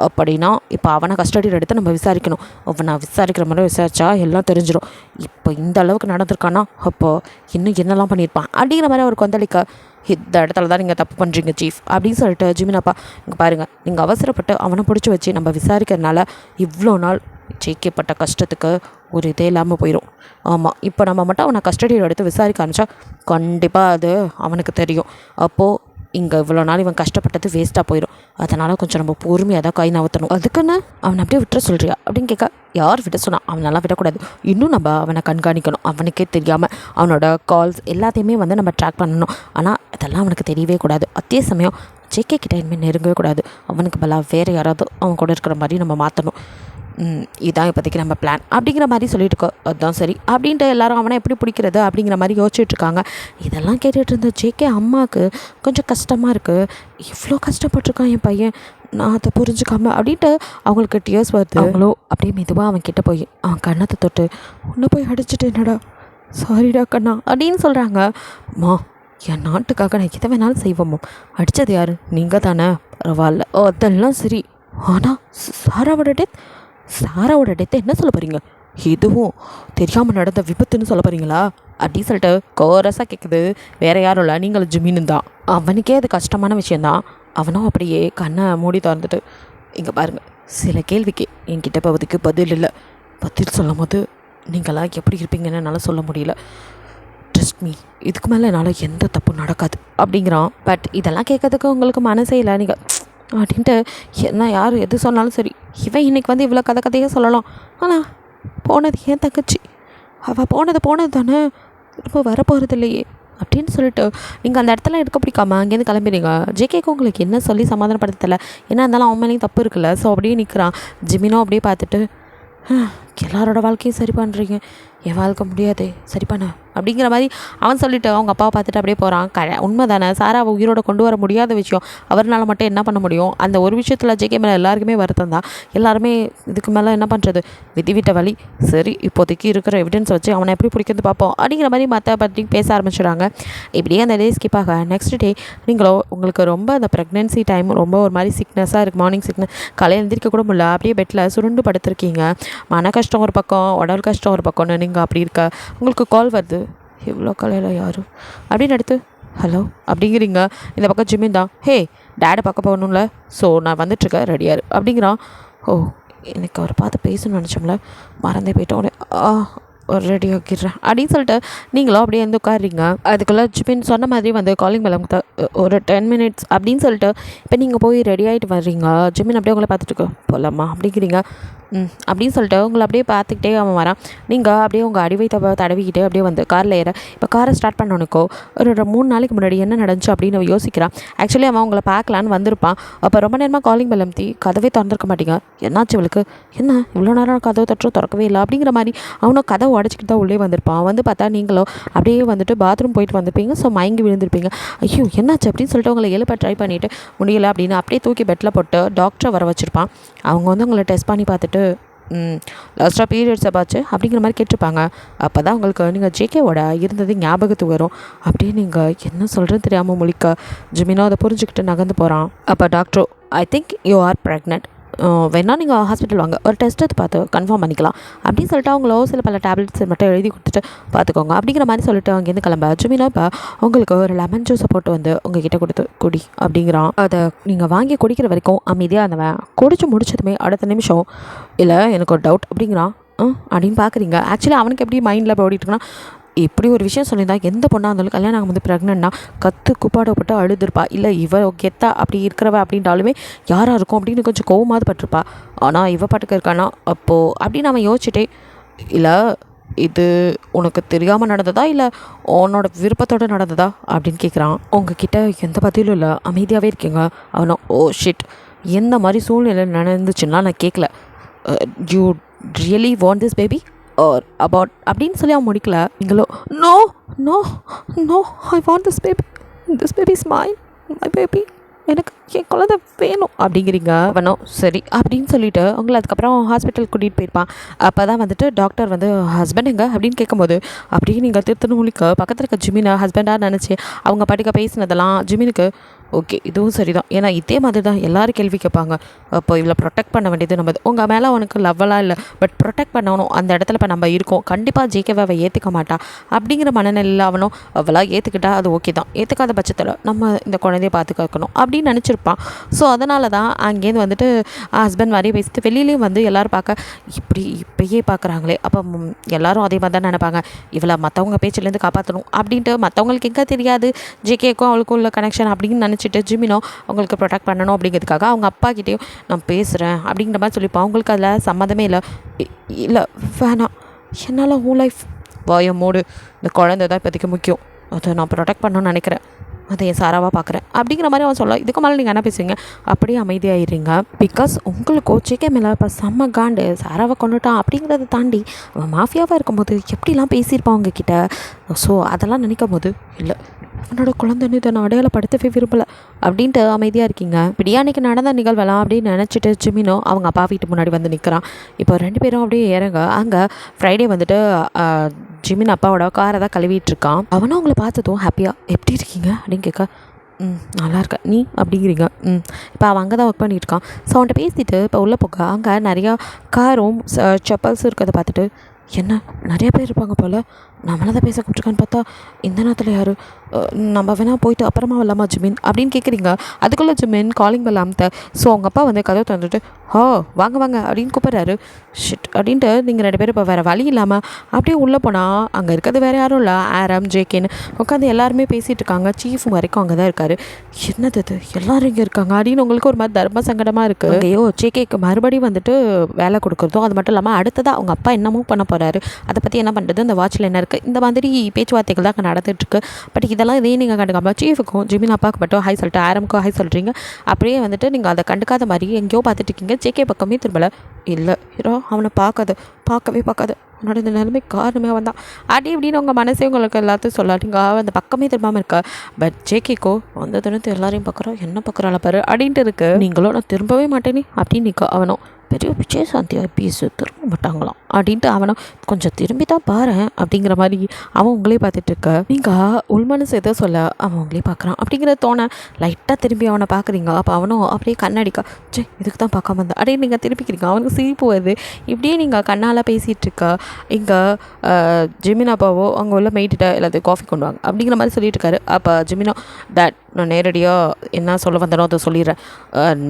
அப்படின்னா இப்போ அவனை கஸ்டடியில் எடுத்து நம்ம விசாரிக்கணும். அவனை விசாரிக்கிற மாதிரி விசாரித்தா எல்லாம் தெரிஞ்சிடும். இப்போ இந்த அளவுக்கு நடந்திருக்கானா, அப்போது இன்னும் என்னெல்லாம் பண்ணியிருப்பான் அப்படிங்கிற மாதிரி அவர் கொந்தளிக்க. இந்த இடத்துல தான் நீங்கள் தப்பு பண்ணுறீங்க சீஃப் அப்படின்னு சொல்லிட்டு ஜிமினப்பா, இங்கே பாருங்கள், நீங்கள் அவசரப்பட்டு அவனை பிடிச்சி வச்சு நம்ம விசாரிக்கிறதுனால இவ்வளோ நாள் ஜெயிக்கப்பட்ட கஷ்டத்துக்கு ஒரு இதே இல்லாமல் போயிடும். ஆமாம், இப்போ நம்ம மட்டும் அவனை கஸ்டடியில் எடுத்து விசாரிக்க ஆரம்பித்தா கண்டிப்பாக அது அவனுக்கு தெரியும். அப்போது இங்கே இவ்வளோ நாள் இவன் கஷ்டப்பட்டது வேஸ்ட்டாக போயிடும். அதனால் கொஞ்சம் நம்ம பொறுமையாக தான் கை நகர்த்தணும். அதுக்குன்னு அவனை அப்படியே விட்டுற சொல்கிறியா அப்படின்னு கேட்க, யார் விட சொன்னான்? அவனெல்லாம் விடக்கூடாது. இன்னும் நம்ம அவனை கண்காணிக்கணும். அவனுக்கே தெரியாமல் அவனோட கால்ஸ் எல்லாத்தையுமே வந்து நம்ம ட்ராக் பண்ணணும். ஆனால் அதெல்லாம் அவனுக்கு தெரியவே கூடாது. அதே சமயம் ஜேகே கிட்ட இனிமேல் நெருங்கவே கூடாது. அவனுக்கு பலா வேறு யாராவது அவன் கூட இருக்கிற மாதிரி நம்ம மாற்றணும். இதான் இப்போதைக்கு நம்ம பிளான் அப்படிங்கிற மாதிரி சொல்லிட்டு இருக்கோம். அதுதான் சரி அப்படின்ட்டு எல்லாரும் அவனை எப்படி பிடிக்கிறது அப்படிங்கிற மாதிரி யோசிச்சுட்ருக்காங்க. இதெல்லாம் கேட்டுட்டு இருந்த ஜேகே அம்மாவுக்கு கொஞ்சம் கஷ்டமாக இருக்குது. இவ்வளோ கஷ்டப்பட்டிருக்கான் என் பையன், நான் அதை புரிஞ்சுக்காம அப்படின்ட்டு அவங்களுக்கு டியர்ஸ் வருது. அவங்களோ அப்படியே மெதுவாக அவன் கிட்டே போய் அவன் கண்ணத்தை தொட்டு உன்னை போய் அடிச்சுட்டு என்னடா சாரிடா கண்ணா அப்படின்னு சொல்கிறாங்க. மா, என் நாட்டுக்காக நான் எதை வேணாலும் செய்வோமோ. அடித்தது யார்? நீங்கள் தானே? பரவாயில்ல, அதெல்லாம் சரி. ஆனால் சாராவோட டெத்தை என்ன சொல்ல போகிறீங்க? இதுவும் தெரியாமல் நடந்த விபத்துன்னு சொல்ல போகிறீங்களா அப்படின்னு சொல்லிட்டு கோரஸாக கேட்குது. வேறு யாரும் இல்லை, நீங்களும் ஜிமின்னு தான். அவனுக்கே அது கஷ்டமான விஷயந்தான். அவனும் அப்படியே கண்ணை மூடி திறந்துட்டு, இங்கே பாருங்கள், சில கேள்விக்கு என்கிட்ட பகுதிக்கு பதில் இல்லை. பதில் சொல்லும் போது நீங்களாம் எப்படி இருப்பீங்கன்னு என்னால் சொல்ல முடியல. ட்ரஸ்ட் மீ, இதுக்கு மேலே என்னால் எந்த தப்பும் நடக்காது அப்படிங்கிறான். பட் இதெல்லாம் கேட்கறதுக்கு உங்களுக்கு மனசே இல்லை. நீங்கள் அப்படின்ட்டு என்ன யார் எது சொன்னாலும் சரி, இவன் இன்றைக்கி வந்து இவ்வளோ கதையாக சொல்லலாம். ஆனால் போனது ஏன் தங்கச்சி, அவள் போனது தானே, இப்போ வரப்போகிறது இல்லையே அப்படின்னு சொல்லிட்டு நீங்கள் அந்த இடத்துல இருக்க பிடிக்காம அங்கேருந்து கிளம்பிடுங்க. ஜேகேக்கு உங்களுக்கு என்ன சொல்லி சமாதானப்படுத்தலை. என்ன இருந்தாலும் அவன் மேலேயும் தப்பு இருக்குல்ல. ஸோ அப்படியே நிற்கிறான். ஜிமினோ அப்படியே பார்த்துட்டு, எல்லாரோட வாழ்க்கையும் சரி பண்ணுறீங்க, என் வாழ்க்கை முடியாதே சரி பண்ண அப்படிங்கிற மாதிரி அவன் சொல்லிவிட்டு அவங்க அப்பாவை பார்த்துட்டு அப்படியே போகிறான். உண்மை தானே, சாராவை உயிரோட கொண்டு வர முடியாத விஷயம். அவரால் மட்டும் என்ன பண்ண முடியும்? அந்த ஒரு விஷயத்தில் ஜேகே மேலே எல்லாருக்குமே வருத்தம் தான். எல்லாருமே இதுக்கு மேலே என்ன பண்ணுறது, விதிவிட்ட வழி. சரி, இப்போதைக்கு இருக்கிற எவிடன்ஸ் வச்சு அவனை எப்படி பிடிக்கிறது பார்ப்போம் அப்படிங்கிற மாதிரி மற்ற பற்றி பேச ஆரம்பிச்சிடுறாங்க. இப்படியே அந்த டே ஸ்கிப் ஆக நெக்ஸ்ட் டே நீங்களோ உங்களுக்கு ரொம்ப அந்த ப்ரெக்னென்சி டைம் ரொம்ப ஒரு மாதிரி சிக்னஸாக இருக்குது. மார்னிங் சிக்னஸ், காலையில் எழுந்திரிக்க கூட முடியல. அப்படியே பெட்டில் சுருண்டு படுத்திருக்கீங்க. மன கஷ்டம் ஒரு பக்கம், உடல் கஷ்டம் ஒரு பக்கம்னு நீங்கள் அப்படி இருக்க உங்களுக்கு கால் வருது. இவ்வளோ காலையில் யாரும் அப்படின்னு எடுத்து ஹலோ அப்படிங்கிறீங்க. இந்த பக்கம் ஜிமின் தான், ஹே டேடை பார்க்க போகணும்ல, ஸோ நான் வந்துட்டுருக்கேன், ரெடியாரு அப்படிங்கிறான். ஓ, எனக்கு அவரை பார்த்து பேசணும்னு நினச்சோம்ல, மறந்தே போயிட்டோம். ரெடி ஆக்கிடுறேன் அப்படின்னு சொல்லிட்டு நீங்களும் அப்படியே வந்து உட்காடுறீங்க. அதுக்குள்ளே ஜிமின் சொன்ன மாதிரி வந்து காலிங் பெல் ஒரு 10 மினிட்ஸ் அப்படின்னு சொல்லிட்டு இப்போ நீங்கள் போய் ரெடி ஆகிட்டு வர்றீங்க. ஜிமின் அப்படியே உங்களை பார்த்துட்டு போகலாமா அப்படிங்கிறீங்க. அப்படின்னு சொல்லிட்டு உங்களை அப்படியே பார்த்துக்கிட்டே அவன் வரான். நீங்கள் அப்படியே உங்கள் அடிவைத்தை தடவிக்கிட்டே அப்படியே வந்து காரில் ஏற இப்போ காரை ஸ்டார்ட் பண்ணனுக்கோ ஒரு 3 நாளைக்கு முன்னாடி என்ன நடந்துச்சு அப்படின்னு யோசிக்கிறான். ஆக்சுவலி அவன் உங்களை பார்க்கலான்னு வந்திருப்பான். அப்போ ரொம்ப நேரமாக காலிங் பெல் அமுத்தி கதவே திறந்துருக்க மாட்டீங்க. என்னாச்சு இவளுக்கு, என்ன இவ்வளோ நேரம் கதவை திறக்கவே இல்லை அப்படிங்கிற மாதிரி அவனும் கதவை உடச்சிக்கிட்டு தான் உள்ளே வந்திருப்பான். வந்து பார்த்தா நீங்களோ அப்படியே வந்துட்டு பாத்ரூம் போயிட்டு வந்திருப்பீங்க. ஸோ மயங்கி விழுந்திருப்பீங்க. ஐயோ என்னாச்சு அப்படின்னு சொல்லிட்டு உங்களை எழுப்ப ட்ரை பண்ணிவிட்டு முடியலை அப்படின்னு அப்படியே தூக்கி பெட்டில் போட்டு டாக்டரை வர வச்சுருப்பான். அவங்க வந்து உங்களை டெஸ்ட் பண்ணி பார்த்துட்டு லாஸ்ட்டாக பீரியட்ஸை பார்த்து அப்படிங்கிற மாதிரி கேட்டிருப்பாங்க. அப்போ தான் உங்களுக்கு நீங்கள் ஜேகேவோட இருந்தது ஞாபகத்துக்கு வரும். அப்படியே நீங்கள் என்ன சொல்கிறேன்னு தெரியாமல் முழிக்க ஜிமினோ அதை புரிஞ்சுக்கிட்டு நகர்ந்து போகிறான். அப்போ doctor, I think you are pregnant, வேணா நீங்கள் ஹாஸ்பிட்டல் வாங்க, ஒரு டெஸ்ட் எடுத்து பார்த்து கன்ஃபார்ம் பண்ணிக்கலாம் அப்படின்னு சொல்லிட்டு அவங்களோ சில பல டேப்லெட்ஸ் மட்டும் எழுதி கொடுத்துட்டு பார்த்துக்கோங்க அப்படிங்கிற மாதிரி சொல்லிட்டு அங்கேருந்து கிளம்ப ஜிமினோ இப்போ உங்களுக்கு ஒரு லெமன் ஜூஸை போட்டு வந்து உங்ககிட்ட கொடுத்து குடி அப்படிங்கிறான். அதை நீங்கள் வாங்கி குடிக்கிற வரைக்கும் அமைதியாக இருந்தவன் குடிச்சு முடிச்சதுமே அடுத்த நிமிஷம் இல்லை எனக்கு ஒரு டவுட் அப்படிங்கிறான். அப்படின்னு பார்க்குறீங்க. ஆக்சுவலி அவனுக்கு எப்படி மைண்டில் இப்போ ஓடிட்டுருக்குன்னா, இப்படி ஒரு விஷயம் சொல்லியிருந்தா எந்த பொண்ணாக இருந்தாலும் கல்யாணம் ஆகும் வந்து ப்ரெக்னென்ட்னா குப்பாடப்பட்டு அழுதுருப்பா. இல்லை இவ கெத்தா அப்படி இருக்கிறவ அப்படின்றாலுமே யாராக இருக்கும் அப்படின்னு கொஞ்சம் கோவமாவது பட்டிருப்பா. ஆனால் இவ பாட்டுக்கு இருக்கானா அப்போது அப்படின்னு அவன் யோசிச்சுட்டே, இல்லை இது உனக்கு தெரியாமல் நடந்ததா இல்லை உன்னோட விருப்பத்தோடு நடந்ததா அப்படின்னு கேட்குறான். உங்ககிட்ட எந்த பதிலும் இல்லை, அமைதியாகவே இருக்கீங்க. அவனோ ஓ ஷிட், எந்த மாதிரி சூழ்நிலை நடந்துச்சுன்னா நான் கேட்கல. You really want this baby are about அப்படின்னு சொல்லி அவன் முடிக்கல. நீங்களோ no no no I want this baby is my baby, எனக்கு என் குழந்தை வேணும் அப்படிங்கிறீங்க. அவனோ சரி அப்படின்னு சொல்லிட்டு உங்களை அதுக்கப்புறம் ஹாஸ்பிட்டல் கூட்டிகிட்டு போயிருப்பான். அப்போ தான் வந்துட்டு டாக்டர் வந்து ஹஸ்பண்ட் எங்க அப்படின்னு கேட்கும்போது அப்படியே நீங்கள் திருத்தணும் முழிக்க பக்கத்தில் இருக்க ஜிமினை ஹஸ்பண்டாக நினச்சி அவங்க பாட்டுக்க பேசினதெல்லாம் ஜிமினுக்கு ஓகே இதுவும் சரி தான். ஏன்னா இதே மாதிரி தான் எல்லோரும் கேள்வி கேட்பாங்க. அப்போ இவ்வளோ ப்ரொடெக்ட் பண்ண வேண்டியது நம்ம உங்கள் மேலே அவனுக்கு லவ்வெல்லாம் இல்லை, பட் ப்ரொடெக்ட் பண்ணணும். அந்த இடத்துல இப்போ நம்ம இருக்கோம், கண்டிப்பாக ஜேகேவை அவள் ஏற்றுக்க மாட்டா அப்படிங்கிற மனநிலையில் அவனும் அவளாக ஏற்றுக்கிட்டா அது ஓகே தான். ஏற்றுக்காத பட்சத்தில் நம்ம இந்த குழந்தைய பார்த்து கேட்கணும் அப்படின்னு நினச்சிருப்பான். ஸோ அதனால தான் அங்கேருந்து வந்துட்டு ஹஸ்பண்ட் மாதிரியே பேசிட்டு வெளியிலேயும் வந்து எல்லோரும் பார்க்க இப்படி இப்பயே பார்க்குறாங்களே, அப்போ எல்லோரும் அதே மாதிரி தான் நினைப்பாங்க, இவளை மற்றவங்க பேச்சிலேருந்து காப்பாற்றணும் அப்படின்ட்டு. மற்றவங்களுக்கு எங்கே தெரியாது ஜேகேக்கும் அவளுக்கும் உள்ள கனெக்ஷன் அப்படின்னு நினச்சிட்டு ஜிமினோ அவங்களுக்கு ப்ரொடெக்ட் பண்ணணும் அப்படிங்கிறதுக்காக அவங்க அப்பா கிட்டேயும் நான் பேசுகிறேன் அப்படிங்கிற மாதிரி சொல்லிப்போம். அவங்களுக்கு அதில் சம்மந்தமே இல்லை. இல்லை வேணாம், என்னால் உன் லைஃப் வாய மூடு, இந்த குழந்தை தான் இப்போதைக்கு முக்கியம், அதை நான் ப்ரொடெக்ட் பண்ணணும்னு நினைக்கிறேன், அதை என் சாராவாக பார்க்குறேன் அப்படிங்கிற மாதிரி அவன் சொல்ல. இதுக்கு மேலே நீங்கள் என்ன பேசுவீங்க, அப்படியே அமைதியாகிடுறீங்க. பிகாஸ் உங்களுக்கு ஜேகே மேலே இப்போ செம்ம காண்டு, சாராவை கொண்டுட்டான் அப்படிங்கிறத தாண்டி அவன் மாஃபியாவாக இருக்கும்போது எப்படிலாம் பேசியிருப்பான் அவங்கக்கிட்ட. ஸோ அதெல்லாம் நினைக்கும் போது இல்லை அவனோட குழந்தைன்னு இதை நான் அடையாளப்படுத்தவே விரும்பலை அப்படின்ட்டு அமைதியாக இருக்கீங்க. இப்படியா அன்றைக்கி நடந்த நிகழ்வெல்லாம் அப்படின்னு நினச்சிட்டு ஜிமினோ அவங்க அப்பா வீட்டு முன்னாடி வந்து நிற்கிறான். இப்போ 2 பேரும் அப்படியே இறங்க. அங்கே ஃப்ரைடே வந்துட்டு ஜிமின் அப்பாவோட காரை தான் கழுவிட்டுருக்கான். அவனும் அவங்கள பார்த்ததும் ஹாப்பியாக எப்படி இருக்கீங்க அப்படின்னு கேட்க நல்லா இருக்கேன் நீ அப்படிங்கிறீங்க. இப்போ அவன் அங்கே தான் ஒர்க் பண்ணிகிட்ருக்கான். ஸோ அவன்கிட்ட பேசிட்டு இப்போ உள்ளே போக அங்கே நிறையா காரும் செப்பல்ஸும் இருக்கிறத பார்த்துட்டு என்ன நிறைய பேர் இருப்பாங்க போல், நம்மளை தான் பேச கூப்பிட்ருக்கான்னு பார்த்தா இந்த நேரத்தில் யார், நம்ம வேணால் போயிட்டு அப்புறமா வரலாமா ஜிமின் அப்படின்னு கேட்குறீங்க. அதுக்குள்ளே ஜிமின் காலிங் பெல் அமுத்த. ஸோ அவங்க அப்பா வந்து கதவை தந்துட்டு வாங்க வாங்க அப்படின்னு கூப்பிட்றாரு. ஷிட் அப்படின்ட்டு நீங்கள் 2 பேரும் இப்போ வேறு வழி இல்லாமல் அப்படியே உள்ளே போனால் அங்கே இருக்கிறது வேறு யாரும் இல்லை, ஆரம் ஜேகேன்னு உட்காந்து எல்லாருமே பேசிகிட்டு இருக்காங்க. சீஃப் வரைக்கும் அங்கே தான் இருக்கார். என்னது இது எல்லோரும் இங்கே இருக்காங்க அப்படின்னு உங்களுக்கு ஒரு மாதிரி தர்ம சங்கடமாக இருக்குது. ஐயோ ஜேகேக்கு மறுபடியும் வந்துட்டு வேலை கொடுக்குறதும் அது மட்டும் இல்லாமல் அடுத்ததாக அவங்க அப்பா என்ன மூவ் பண்ண போகிறாரு, அதை பற்றி என்ன பண்ணுறது, அந்த வாட்சில் என்ன இருக்குது, இந்த மாதிரி பேச்சுவார்த்தைகள் தான் அங்கே நடந்துகிட்ருக்கு. பட் இதெல்லாம் இதே நீங்கள் கண்டுக்காமல் சீஃபுக்கும் ஜிமின் அப்பாவுக்கு மட்டும் ஹை சொல்லிட்டு ஆரமுக்கும் ஹை சொல்கிறீங்க. அப்படியே வந்துட்டு நீங்கள் அதை கண்டுக்காத மாதிரி எங்கேயோ பார்த்துட்டு இருக்கீங்க. ஜேகே பக்கமே திரும்பலை. இல்லை ஹீரோ அவனை பார்க்கவே உன்னோட இந்த நிலைமை காரணமே வந்தான் அடி இப்படின்னு உங்கள் மனசே உங்களுக்கு எல்லாத்தையும் சொல்லாட்டிங்க அந்த பக்கமே திரும்பாமல் இருக்கா. பட் ஜேகேக்கோ வந்த தினத்து எல்லாரையும் பார்க்குறோம், என்ன பார்க்குறாள் பாரு அப்படின்ட்டு இருக்கு. நீங்களும் நான் திரும்பவே மாட்டேனே அப்படின்னு நிற்க. அவனும் பெரிய விஜயசாந்தியாக பீஸு திரும்ப மாட்டாங்களாம் அப்படின்ட்டு அவனும் கொஞ்சம் திரும்பி தான் பாரு அப்படிங்கிற மாதிரி அவன் உங்களே பார்த்துட்டு இருக்க. நீங்கள் உள்மனசு எதோ சொல்ல அவன் உங்களே பார்க்குறான் அப்படிங்கிற தோணை லைட்டாக திரும்பி அவனை பார்க்குறீங்க. அப்போ அவனும் அப்படியே கண்ணடிக்கா இதுக்கு தான் பார்க்காம வந்தேன் அப்படியே நீங்கள் திருப்பிக்கிறீங்க. அவனுக்கு சிரிப்பு வருது. இப்படியே நீங்கள் கண்ணால் பேசிகிட்டு இருக்க. இங்கே ஜிமின் அப்பாவோ அங்கே உள்ள மெயிட்டிட்ட எல்லாத்தையும் காஃபி கொண்டு வாங்க அப்படிங்கிற மாதிரி சொல்லிட்டு இருக்காரு. அப்போ ஜிமினோ டேட் நான் நேரடியாக என்ன சொல்ல வந்தனோ அதை சொல்லிடுறேன்,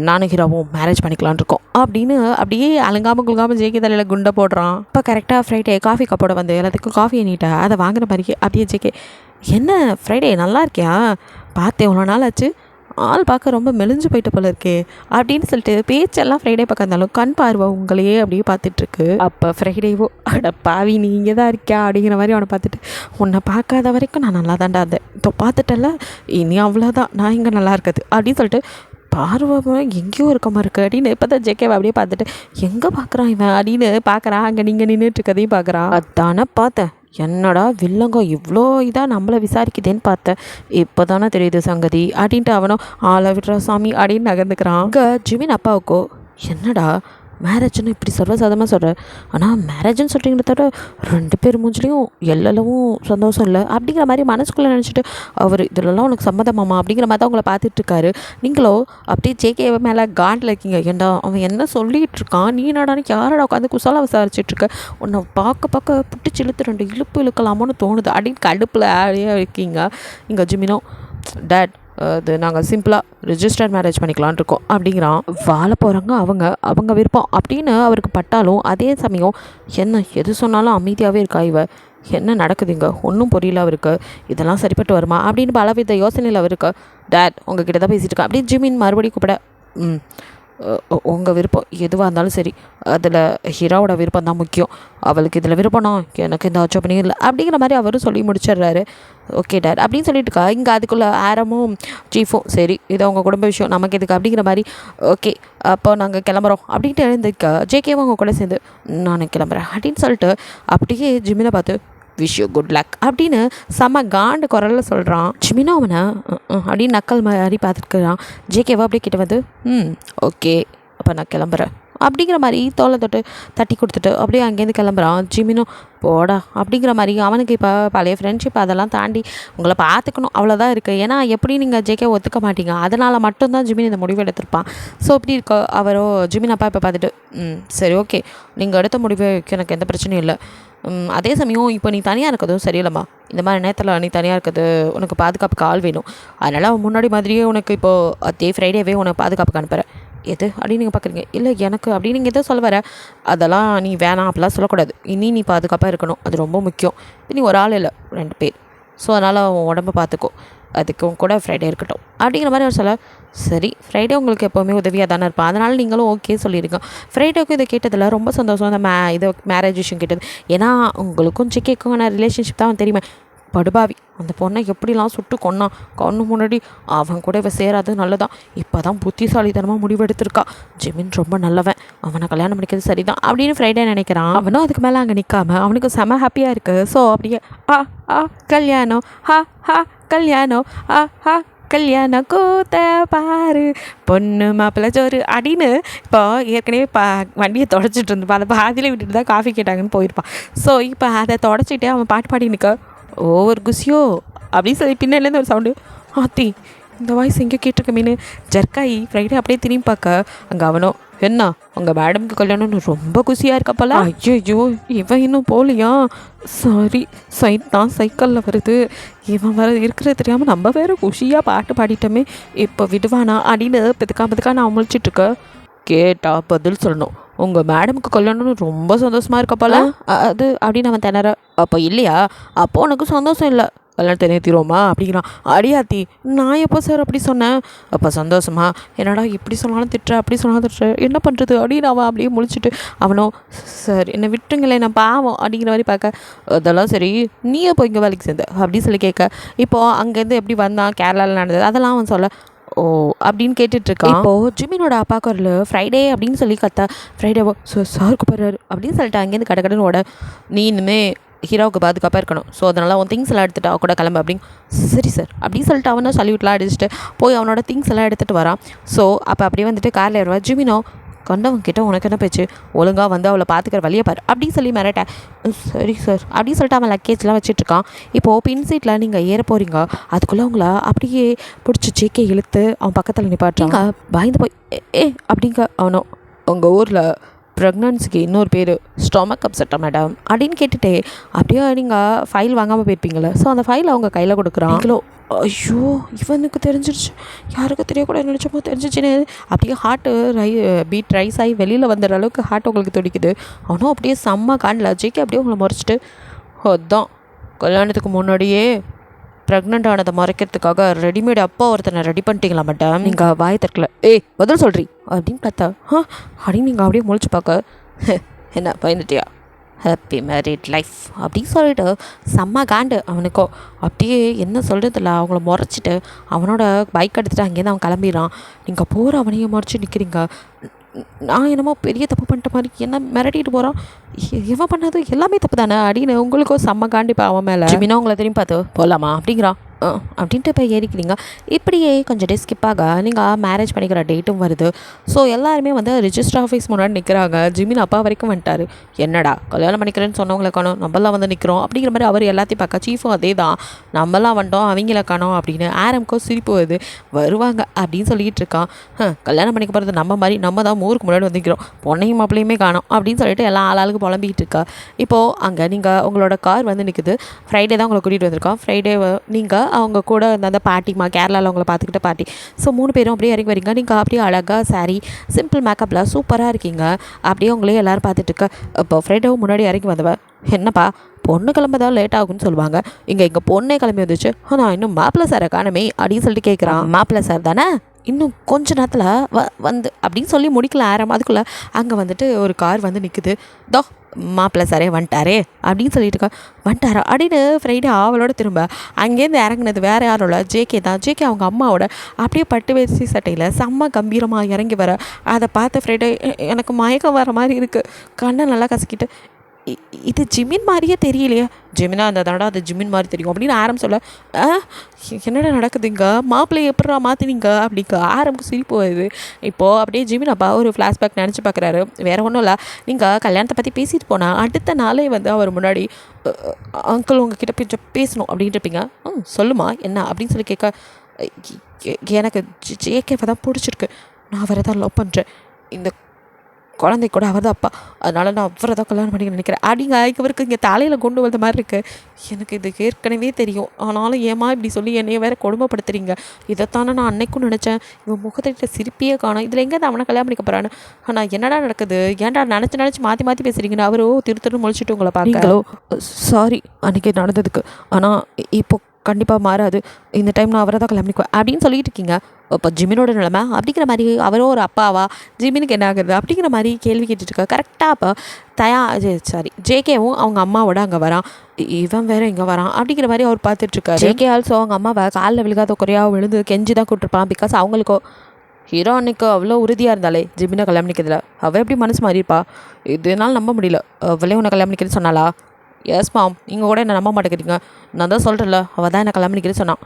நானும் ஹீரோவும் மேரேஜ் பண்ணிக்கலான் இருக்கோம் அப்படின்னு அப்படியே அலங்காமல் குலுங்காமல் ஜேகே தலையில் குண்டை போடுறான். இப்போ கரெக்டாக ஃப்ரைடே காஃபி கப்போட வந்து எல்லாத்துக்கும் காஃபி எண்ணிட்ட அதை வாங்குற மாதிரி அப்படியே ஜேகே, என்ன ஃப்ரைடே நல்லா இருக்கியா, பார்த்தேன் எவ்வளோ நாள் ஆச்சு, ஆள் பார்க்க ரொம்ப மெலிஞ்சு போயிட்ட போல இருக்கே அப்படின்னு சொல்லிட்டு பேச்செல்லாம் ஃப்ரைடே பக்கம் இருந்தாலும் கண் பார்வை உங்களையே அப்படியே பார்த்துட்ருக்கு. அப்போ ஃப்ரைடேவோ அட பாவி நீ இங்கே தான் இருக்கியா அப்படிங்கிற மாதிரி அவனை பார்த்துட்டு, உன்னை பார்க்காத வரைக்கும் நான் நல்லா தாண்டா இருந்தேன், இப்போ பார்த்துட்டல இனி அவ்வளோதான் நான் இங்கே நல்லா இருக்குது அப்படின்னு சொல்லிட்டு பார்வை எங்கேயோ இருக்க மாதிரி இருக்குது அப்படின்னு இப்போ தான் ஜேகேவை அப்படியே பார்த்துட்டு, எங்கே பார்க்குறான் இவன் அப்படின்னு பார்க்குறான். அங்கே நீங்கள் நின்றுட்டுருக்கதையும் பார்க்குறான். அதானே பார்த்தேன், என்னடா வில்லங்க இவ்வளோ இதாக நம்மளை விசாரிக்குதேன்னு பார்த்தேன், இப்போ தானே தெரியுது சங்கதி அப்படின்ட்டு அவனும் ஆளை விடுறா சாமி அப்படின்னு நகர்ந்துக்கிறான். அங்கே ஜிமின் அப்பாவுக்கோ, என்னடா மேரேஜ்னு இப்படி சர்வசாதமாக சொல்கிறேன், ஆனால் மேரேஜ்னு சொல்கிறீங்களே தவிர 2 பேர் மூஞ்சிலையும் எல்லளவும் சந்தோஷம் இல்லை அப்படிங்கிற மாதிரி மனசுக்குள்ளே நினச்சிட்டு அவர் இதிலெல்லாம் உனக்கு சம்மதமாமா அப்படிங்கிற மாதிரி தான் உங்களை பார்த்துட்ருக்காரு. நீங்களோ அப்படியே ஜேகே மேலே காண்டில் இருக்கீங்க. ஏண்டா அவன் என்ன சொல்லிகிட்டு இருக்கான், நீ என்னடான்னு யாரோட உட்காந்து குசாலாக விசாரிச்சுட்ருக்க, உன்னை பார்க்க புட்டிச்சு இழுத்து 2 இழுப்பு இழுக்கலாமோன்னு தோணுது அப்படின்னு கடுப்பில் ஆடியாக இருக்கீங்க. இங்கே ஜிமினோ, டேட் அது நாங்கள் சிம்பிளாக ரிஜிஸ்டர்ட் மேரேஜ் பண்ணிக்கலான் இருக்கோம் அப்படிங்கிறான். வாழ போகிறாங்க அவங்க விருப்பம் அப்படின்னு அவருக்கு பட்டாலும் அதே சமயம் என்ன எது சொன்னாலும் அமைதியாகவே இருக்கா இவ, என்ன நடக்குதுங்க ஒன்றும் புரியல அவருக்கு, இதெல்லாம் சரிப்பட்டு வருமா அப்படின்னு பலவித யோசனையில் அவருக்கு. டேட் உங்ககிட்ட தான் பேசிகிட்டு இருக்கேன் அப்படின்னு ஜிமின் மறுபடியும் கூப்பிட, உங்கள் விருப்பம் எதுவாக இருந்தாலும் சரி, அதில் ஹீரோவோட விருப்பம் தான் முக்கியம், அவளுக்கு இதில் விருப்பம்னா எனக்கு இந்த ஆட்சேபனையும் இல்லை அப்படிங்கிற மாதிரி அவரும் சொல்லி முடிச்சிடுறாரு. ஓகே டேட் அப்படின்னு சொல்லிட்டுருக்கா. இங்கே அதுக்குள்ளே ஆரமும் சீஃபும், சரி இது அவங்க குடும்ப விஷயம் நமக்கு எதுக்கு அப்படிங்கிற மாதிரி, ஓகே அப்போ நாங்கள் கிளம்புறோம் அப்படின்ட்டு எழுந்துக்கா. ஜேகேவும் அவங்க கூட சேர்ந்து நான் கிளம்புறேன் அப்படின்னு சொல்லிட்டு அப்படியே ஜிமினை பார்த்து விஷ் யூ குட் லக் அப்படின்னு செம்ம காண்டு குரலில் சொல்கிறான். ஜிமினோ அவனை அப்படின்னு நக்கல் மாதிரி பார்த்துருக்குறான். ஜேகேவா அப்படியே கிட்ட வந்து ஓகே அப்போ நான் கிளம்புறேன் அப்படிங்கிற மாதிரி தோலை தொட்டு தட்டி கொடுத்துட்டு அப்படியே அங்கேருந்து கிளம்புறான். ஜிமினோ போடா அப்படிங்கிற மாதிரி அவனுக்கு இப்போ பழைய ஃப்ரெண்ட்ஷிப் அதெல்லாம் தாண்டி உங்களை பார்த்துக்கணும் அவ்வளோதான் இருக்குது. ஏன்னா எப்படி நீங்கள் ஜேகே ஒத்துக்க மாட்டீங்க, அதனால் மட்டும்தான் ஜிமின் இந்த முடிவு எடுத்திருப்பான். ஸோ இப்படி இருக்க அவரோ ஜிமின் அப்பா இப்போ பார்த்துட்டு சரி ஓகே நீங்கள் எடுத்த முடிவு எனக்கு எந்த பிரச்சனையும் இல்லை, அதே சமயம் இப்போ நீ தனியாக இருக்கிறதும் சரியில்லைம்மா, இந்த மாதிரி நேரத்தில் நீ தனியாக இருக்கிறது உனக்கு பாதுகாப்புக்கு ஆள் வேணும், அதனால் முன்னாடி மாதிரியே உனக்கு இப்போது அதே ஃப்ரைடேவே உனக்கு பாதுகாப்புக்கு அனுப்புகிறேன். எது அப்படின்னு நீங்கள் பார்க்குறீங்க, இல்லை எனக்கு அப்படின்னு நீங்கள் எதோ சொல்ல வர, அதெல்லாம் நீ வேணாம் அப்படிலாம் சொல்லக்கூடாது, இனி நீ பாதுகாப்பாக இருக்கணும் அது ரொம்ப முக்கியம், நீ ஒரு ஆள் இல்லை 2 பேர், ஸோ அதனால் அவன் உடம்பை பார்த்துக்கோ, அதுக்கும் கூட ஃப்ரைடே இருக்கட்டும் அப்படிங்கிற மாதிரி அவர் சொல்ல, சரி ஃப்ரைடே உங்களுக்கு எப்போவுமே உதவியாக தானே இருப்பான், அதனால் நீங்களும் ஓகே சொல்லியிருங்க. ஃப்ரைடேக்கும் இதை கேட்டதில் ரொம்ப சந்தோஷம் அந்த இது மேரேஜ் விஷயம் கேட்டது. ஏன்னா உங்களுக்கும் ஜிகேக்கும் ரிலேஷன்ஷிப் தான் தெரியுமே, படுபாவி அந்த பொண்ணை எப்படிலாம் சுட்டு கொன்னான், கண்ணு முன்னாடி அவன் கூட இவ சேராது நல்லதான், இப்போ தான் புத்திசாலித்தனமாக முடிவெடுத்திருக்கா, ஜிமின் ரொம்ப நல்லவன், அவனை கல்யாணம் பண்ணிக்கிறது சரிதான் அப்படின்னு ஃப்ரைடே நினைக்கிறான். அவனும் அதுக்கு மேலே அங்கே நிற்காம அவனுக்கு செம ஹாப்பியாக இருக்குது. ஸோ அப்படியே கல்யாணம் கல்யாணம் கல்யாணம் கூத்த பாரு பொண்ணு மாப்பிள்ளை சோறு அப்படின்னு இப்போ ஏற்கனவே வண்டியை தொடச்சிட்டு இருந்துப்பான், அந்த பாதியில் விட்டுட்டு தான் காஃபி கேட்டாங்கன்னு போயிருப்பான். ஸோ இப்போ அதை தொடச்சிட்டே அவன் பாட்டு பாடி நிற்க, ஓவர் குஷியோ அப்படின்னு சொல்லி பின்னாலேருந்து ஒரு சவுண்டு, ஆத்தி இந்த வாய்ஸ் எங்கேயோ கேட்டிருக்க மீன் ஜர்க்காயி ஃப்ரைடே அப்படியே திரும்பி பார்க்க அங்கே அவனோ, என்ன உங்கள் மேடமுக்கு கல்யாணம்னு ரொம்ப குஷியாக இருக்கப்பல, ஐயோ இவன் இன்னும் போகலையா, சாரி தான் சைக்கிளில் வருது, இவன் வர இருக்கிறது தெரியாமல் நம்ம வேறு குஷியாக பாட்டு பாடிட்டோமே, இப்போ விடுவானா அப்படின்னு பெதுக்கா நான் முழிச்சிட்ருக்க. கேட்டா பதில் சொல்லணும், உங்கள் மேடமுக்கு கல்யாணம்னு ரொம்ப சந்தோஷமாக இருக்கப்பல அது அப்படின்னு அவன் திணற, அப்போ இல்லையா, அப்போ உனக்கு சந்தோஷம் இல்லை கல்யாணத்தை நிறுத்திடுவோமா அப்படிங்கிறான். அடியாத்தி நான் எப்போ சார் அப்படி சொன்னேன், அப்போ சந்தோஷமா, என்னடா இப்படி சொன்னாலும் திட்டுற அப்படி சொன்னாலும் திட்டுற என்ன பண்ணுறது அப்படின்னு அவன் அப்படியே முழிச்சிட்டு அவனோ, சார் என்னை விட்டுங்களேன் நான் பாவம் அப்படிங்கிற மாதிரி பார்க்க, அதெல்லாம் சரி நீ எப்போ இங்கே வேலைக்கு சேர்ந்த அப்படின்னு சொல்லி கேட்க, இப்போது அங்கேருந்து எப்படி வந்தான் கேரளாவில் நடந்தது அதெல்லாம் அவன் சொல்ல, ஓ அப்படின்னு கேட்டுட்ருக்கான். இப்போது ஜிமினோட அப்பா குரல் ஃப்ரைடே அப்படின்னு சொல்லி கத்தா, ஃப்ரைடேவோ சார் கூப்பிட்றாரு அப்படின்னு சொல்லிட்டு அங்கேருந்து கடகடன்னு ஓட, நீ இனிமேல் ஹீரோவுக்கு பாதுகாப்பாக இருக்கணும், ஸோ அதனால் உன் திங்ஸ் எல்லாம் எடுத்துகிட்டு அவ கூட கிளம்பு அப்படின்னு, சரி சார் அப்படின்னு சொல்லிட்டு அவனை சல்யூட்லாம் அடிச்சுட்டு போய் அவனோட திங்ஸ் எல்லாம் எடுத்துகிட்டு வரான். ஸோ அப்போ அப்படியே வந்துட்டு காரில் வருவா. ஜிமினோ கண்டவன் கிட்ட உனக்கு என்ன பேச்சு, ஒழுங்காக வந்து அவளை பார்த்துக்கிற வழியை பாரு அப்படின்னு சொல்லி மிரட்டேன். சரி சார் அப்படின்னு சொல்லிட்டு அவன் லக்கேஜ்லாம் வச்சுட்ருக்கான். இப்போது பின் சீட்டில் நீங்கள் ஏற போகிறீங்க, அதுக்குள்ளே அவங்கள அப்படியே பிடிச்சி ஜேகே இழுத்து அவன் பக்கத்தில் நிப்பாட்டுறாங்க. பயந்து போய் அப்படிங்க அவனோ, உங்கள் ஊரில் ப்ரெக்னன்சிக்கு இன்னொரு பேர் ஸ்டொமக் அப்செட்டா மேடம் அப்படின்னு கேட்டுகிட்டே அப்படியே நீங்கள் ஃபைல் வாங்காமல் போயிருப்பீங்களே, ஸோ அந்த ஃபைல் அவங்க கையில் கொடுக்குறான். ஐயோ இவனுக்கு தெரிஞ்சிருச்சு, யாருக்கு தெரியக்கூடாது நினச்சப்போ தெரிஞ்சிச்சுன்னு அப்படியே ஹார்ட்டு பீட் ரைஸ் ஆகி வெளியில் வந்துடுற அளவுக்கு ஹார்ட் உங்களுக்கு துடிக்குது. அவனும் அப்படியே செம்ம காண்டில் ஜேகே அப்படியே உங்களை முறைச்சிட்டு, அதான் கல்யாணத்துக்கு முன்னாடியே ப்ரெக்னென்ட் ஆனதை மறைக்கிறதுக்காக ரெடிமேட் அப்பா ஒருத்தனை ரெடி பண்ணிட்டீங்களா மேடம், நீங்கள் வாய் திறக்கல, பதில் சொல்கிறீ அப்படின்னு பார்த்தா அப்படின்னு நீங்கள் அப்படியே முழிச்சு பார்க்க, என்ன பயந்துட்டியா, ஹாப்பி மேரிட் லைஃப் அப்படின்னு சொல்லிட்டு செம்ம காண்டு அவனுக்கோ. அப்படியே என்ன சொல்கிறதில்ல அவங்கள முறைச்சிட்டு அவனோட பைக் எடுத்துகிட்டு அங்கேருந்து அவன் கிளம்பிடுறான். நீங்கள் போகிற அவனையும் முறைச்சி நிற்கிறீங்க. நான் என்னமோ பெரிய தப்பு பண்ணிட்ட மாதிரி என்ன மிரட்டிட்டு போகிறான், இவன் பண்ணது எல்லாமே தப்பு தானே அப்படின்னு உங்களுக்கும் செம்ம காண்டிப்பா அவன் மேலே. ஜிமினா உங்களை திரும்பி பார்த்து போகலாமா அப்படிங்கிறான். அப்படின்ட்டு இப்போ ஏறிக்கிறீங்க. இப்படியே கொஞ்சம் டே ஸ்கிப்பாக நீங்கள் மேரேஜ் பண்ணிக்கிற டேட்டும் வருது. ஸோ எல்லாருமே வந்து ரிஜிஸ்டர் ஆஃபீஸ் முன்னாடி நிற்கிறாங்க. ஜிமின் அப்பா வரைக்கும் வந்துட்டார். என்னடா கல்யாணம் பண்ணிக்கிறேன்னு சொன்னவங்களை காணோம், நம்மளாம் வந்து நிற்கிறோம் அப்படிங்கிற மாதிரி அவர் எல்லாத்தையும் பார்க்க. சீஃபும் அதே தான், நம்மளாம் வந்துட்டோம் அவங்கள காணோம் அப்படின்னு. ஆரம்க்கோ சிரிப்பு வருது. வருவாங்க அப்படின்னு சொல்லிகிட்டு இருக்கான். கல்யாணம் பண்ணிக்க போகிறது நம்ம மாதிரி, நம்ம தான் ஊருக்கு முன்னாடி வந்துக்கிறோம், பொண்ணையும் மாப்பிள்ளையுமே காணோம் அப்படின்னு சொல்லிட்டு எல்லாம் ஆளாளுக்கு புலம்பிக்கிட்டு இருக்கா. இப்போது அங்கே நீங்கள் உங்களோட கார் வந்து நிற்குது. ஃப்ரைடே தான் உங்களை கூட்டிகிட்டு வந்திருக்கோம். ஃப்ரைடே நீங்கள் அவங்க கூட அந்த பாட்டிமா கேரளாவில் அவங்கள பார்த்துக்கிட்ட பாட்டி. ஸோ 3 பேரும் அப்படியே இறங்கி வரீங்க. நீங்கள் அப்படியே அழகாக சாரி சிம்பிள் மேக்கப்பில் சூப்பராக இருக்கீங்க. அப்படியே உங்களே எல்லோரும் பார்த்துட்டு இருக்க. இப்போ ஃப்ரைடேவும் முன்னாடி இறங்கி வந்தவ, என்னப்பா பொண்ணு கிளம்ப தான் லேட் ஆகும்னு சொல்லுவாங்க, இங்கே பொண்ணே கிளம்பி வந்துச்சு, நான் இன்னும் மாப்பிள்ளை சாரை காணுமே அப்படின்னு சொல்லிட்டு கேட்குறான். மாப்பிள்ளை சார் தானே, இன்னும் கொஞ்ச நேரத்தில் வந்து அப்படின்னு சொல்லி முடிக்கல ஆரம். அதுக்குள்ளே அங்கே வந்துட்டு ஒரு கார் வந்து நிற்குது. தோ மாப்பிள்ளை சாரே வந்துட்டாரே அப்படின்னு சொல்லிட்டு இருக்கா. வந்துட்டாரா அப்படின்னு ஃப்ரைடே ஆவலோட திரும்ப அங்கேருந்து இறங்குனது வேறு யாரும் இல்லை, ஜேகே தான். ஜேகே அவங்க அம்மாவோட அப்படியே பட்டு வேஷ்டி சட்டையில் செம்ம கம்பீரமாக இறங்கி வர. அதை பார்த்த ஃப்ரைடே எனக்கு மயக்கம் வர மாதிரி இருக்குது, கண்ணை நல்லா கசக்கிட்டு, இது ஜிமின் மாதிரியே தெரியலையே, ஜிமினா அந்த தடவை அது ஜிமின் மாதிரி தெரியும் அப்படின்னு ஆரம் சொல்ல, என்னடா நடக்குதுங்க, மாப்பிள்ளையை எப்படா மாற்றினீங்க அப்படிங்க ஆரம்புக்கு சிரிப்பு வருது. இப்போது அப்படியே ஜிமின் அப்பா ஒரு ஃப்ளாஷ்பேக் நினச்சி பார்க்குறாரு. வேறு ஒன்றும் இல்லை, நீங்கள் கல்யாணத்தை பற்றி பேசிட்டு போனால் அடுத்த நாளே வந்து அவர் முன்னாடி அங்கிள் உங்ககிட்ட கொஞ்சம் பேசணும் அப்படின்ட்டு இருப்பீங்க. சொல்லுமா என்ன அப்படின்னு சொல்லி கேட்க, எனக்கு ஜேகேவை தான் பிடிச்சிருக்கு, நான் அவரை தான் லவ் பண்ணுறேன், இந்த குழந்தை கூட அவர் தான் அப்பா, அதனால் நான் அவரை தான் கல்யாணம் பண்ணிக்க நினைக்கிறேன் அப்படிங்க. இவருக்கு இங்கே தலையில் கொண்டு வந்த மாதிரி இருக்குது. எனக்கு இது ஏற்கனவே தெரியும், ஆனாலும் ஏமா இப்படி சொல்லி என்னைய வேறு கொடுமைப்படுத்துறீங்க, இதைத்தானே நான் அன்னைக்கும் நினச்சேன். இவன் முகத்திட்ட சிரிப்பியே காணும், இதில் எங்கே அவனை கல்யாணம் பண்ணிக்க போகிறான்னு. ஆனால் என்னடா நடக்குது, ஏன்டா நினச்சி மாற்றி மாற்றி பேசுகிறீங்கன்னு அவரோ திரு முழிச்சிட்டு உங்களை பார்க்கலோ. சாரி அன்றைக்கி நடந்ததுக்கு, ஆனால் இப்போ கண்டிப்பாக மாறாது, இந்த டைம் நான் அவரை தான் கல்யாணம் பண்ணிக்குவேன் அப்படின்னு சொல்லிட்டு இருக்கீங்க. இப்போ ஜிமினோட நிலைமை அப்படிங்கிற மாதிரி அவரும் ஒரு அப்பாவா, ஜிமினுக்கு என்ன ஆகுது அப்படிங்கிற மாதிரி கேள்வி கேட்டுட்ருக்கா. கரெக்டாக அப்போ ஜேகேவும் அவங்க அம்மாவோட அங்கே வரான். இவன் வேறு இங்கே வரான் அப்படிங்கிற மாதிரி அவர் பார்த்துட்ருக்காரு. ஜேகே ஆல்சோ அவங்க அம்மாவை காலில் விழுகாத குறையாக விழுந்து கெஞ்சி தான் கூப்பிட்டுருப்பான். பிகாஸ் அவங்களுக்கோ ஹீரோ அன்னைக்கு அவ்வளோ உறுதியாக இருந்தாலே ஜிமினை கல்யாணம் பண்ணிக்கிறதுல அவள் எப்படி மனசு மாறியிருப்பா, இதனால் நம்ப முடியல. அவளே உன்னை கல்யாணம் பண்ணிக்கிறது சொன்னாலா? எஸ் மேம், நீங்கள் கூட என்ன நம்ப மாட்டேங்கிறீங்க, நான் தான் சொல்கிறேன்ல அவள் தான் என்னை கல்யாணம் பண்ணிக்கிறது சொன்னான்.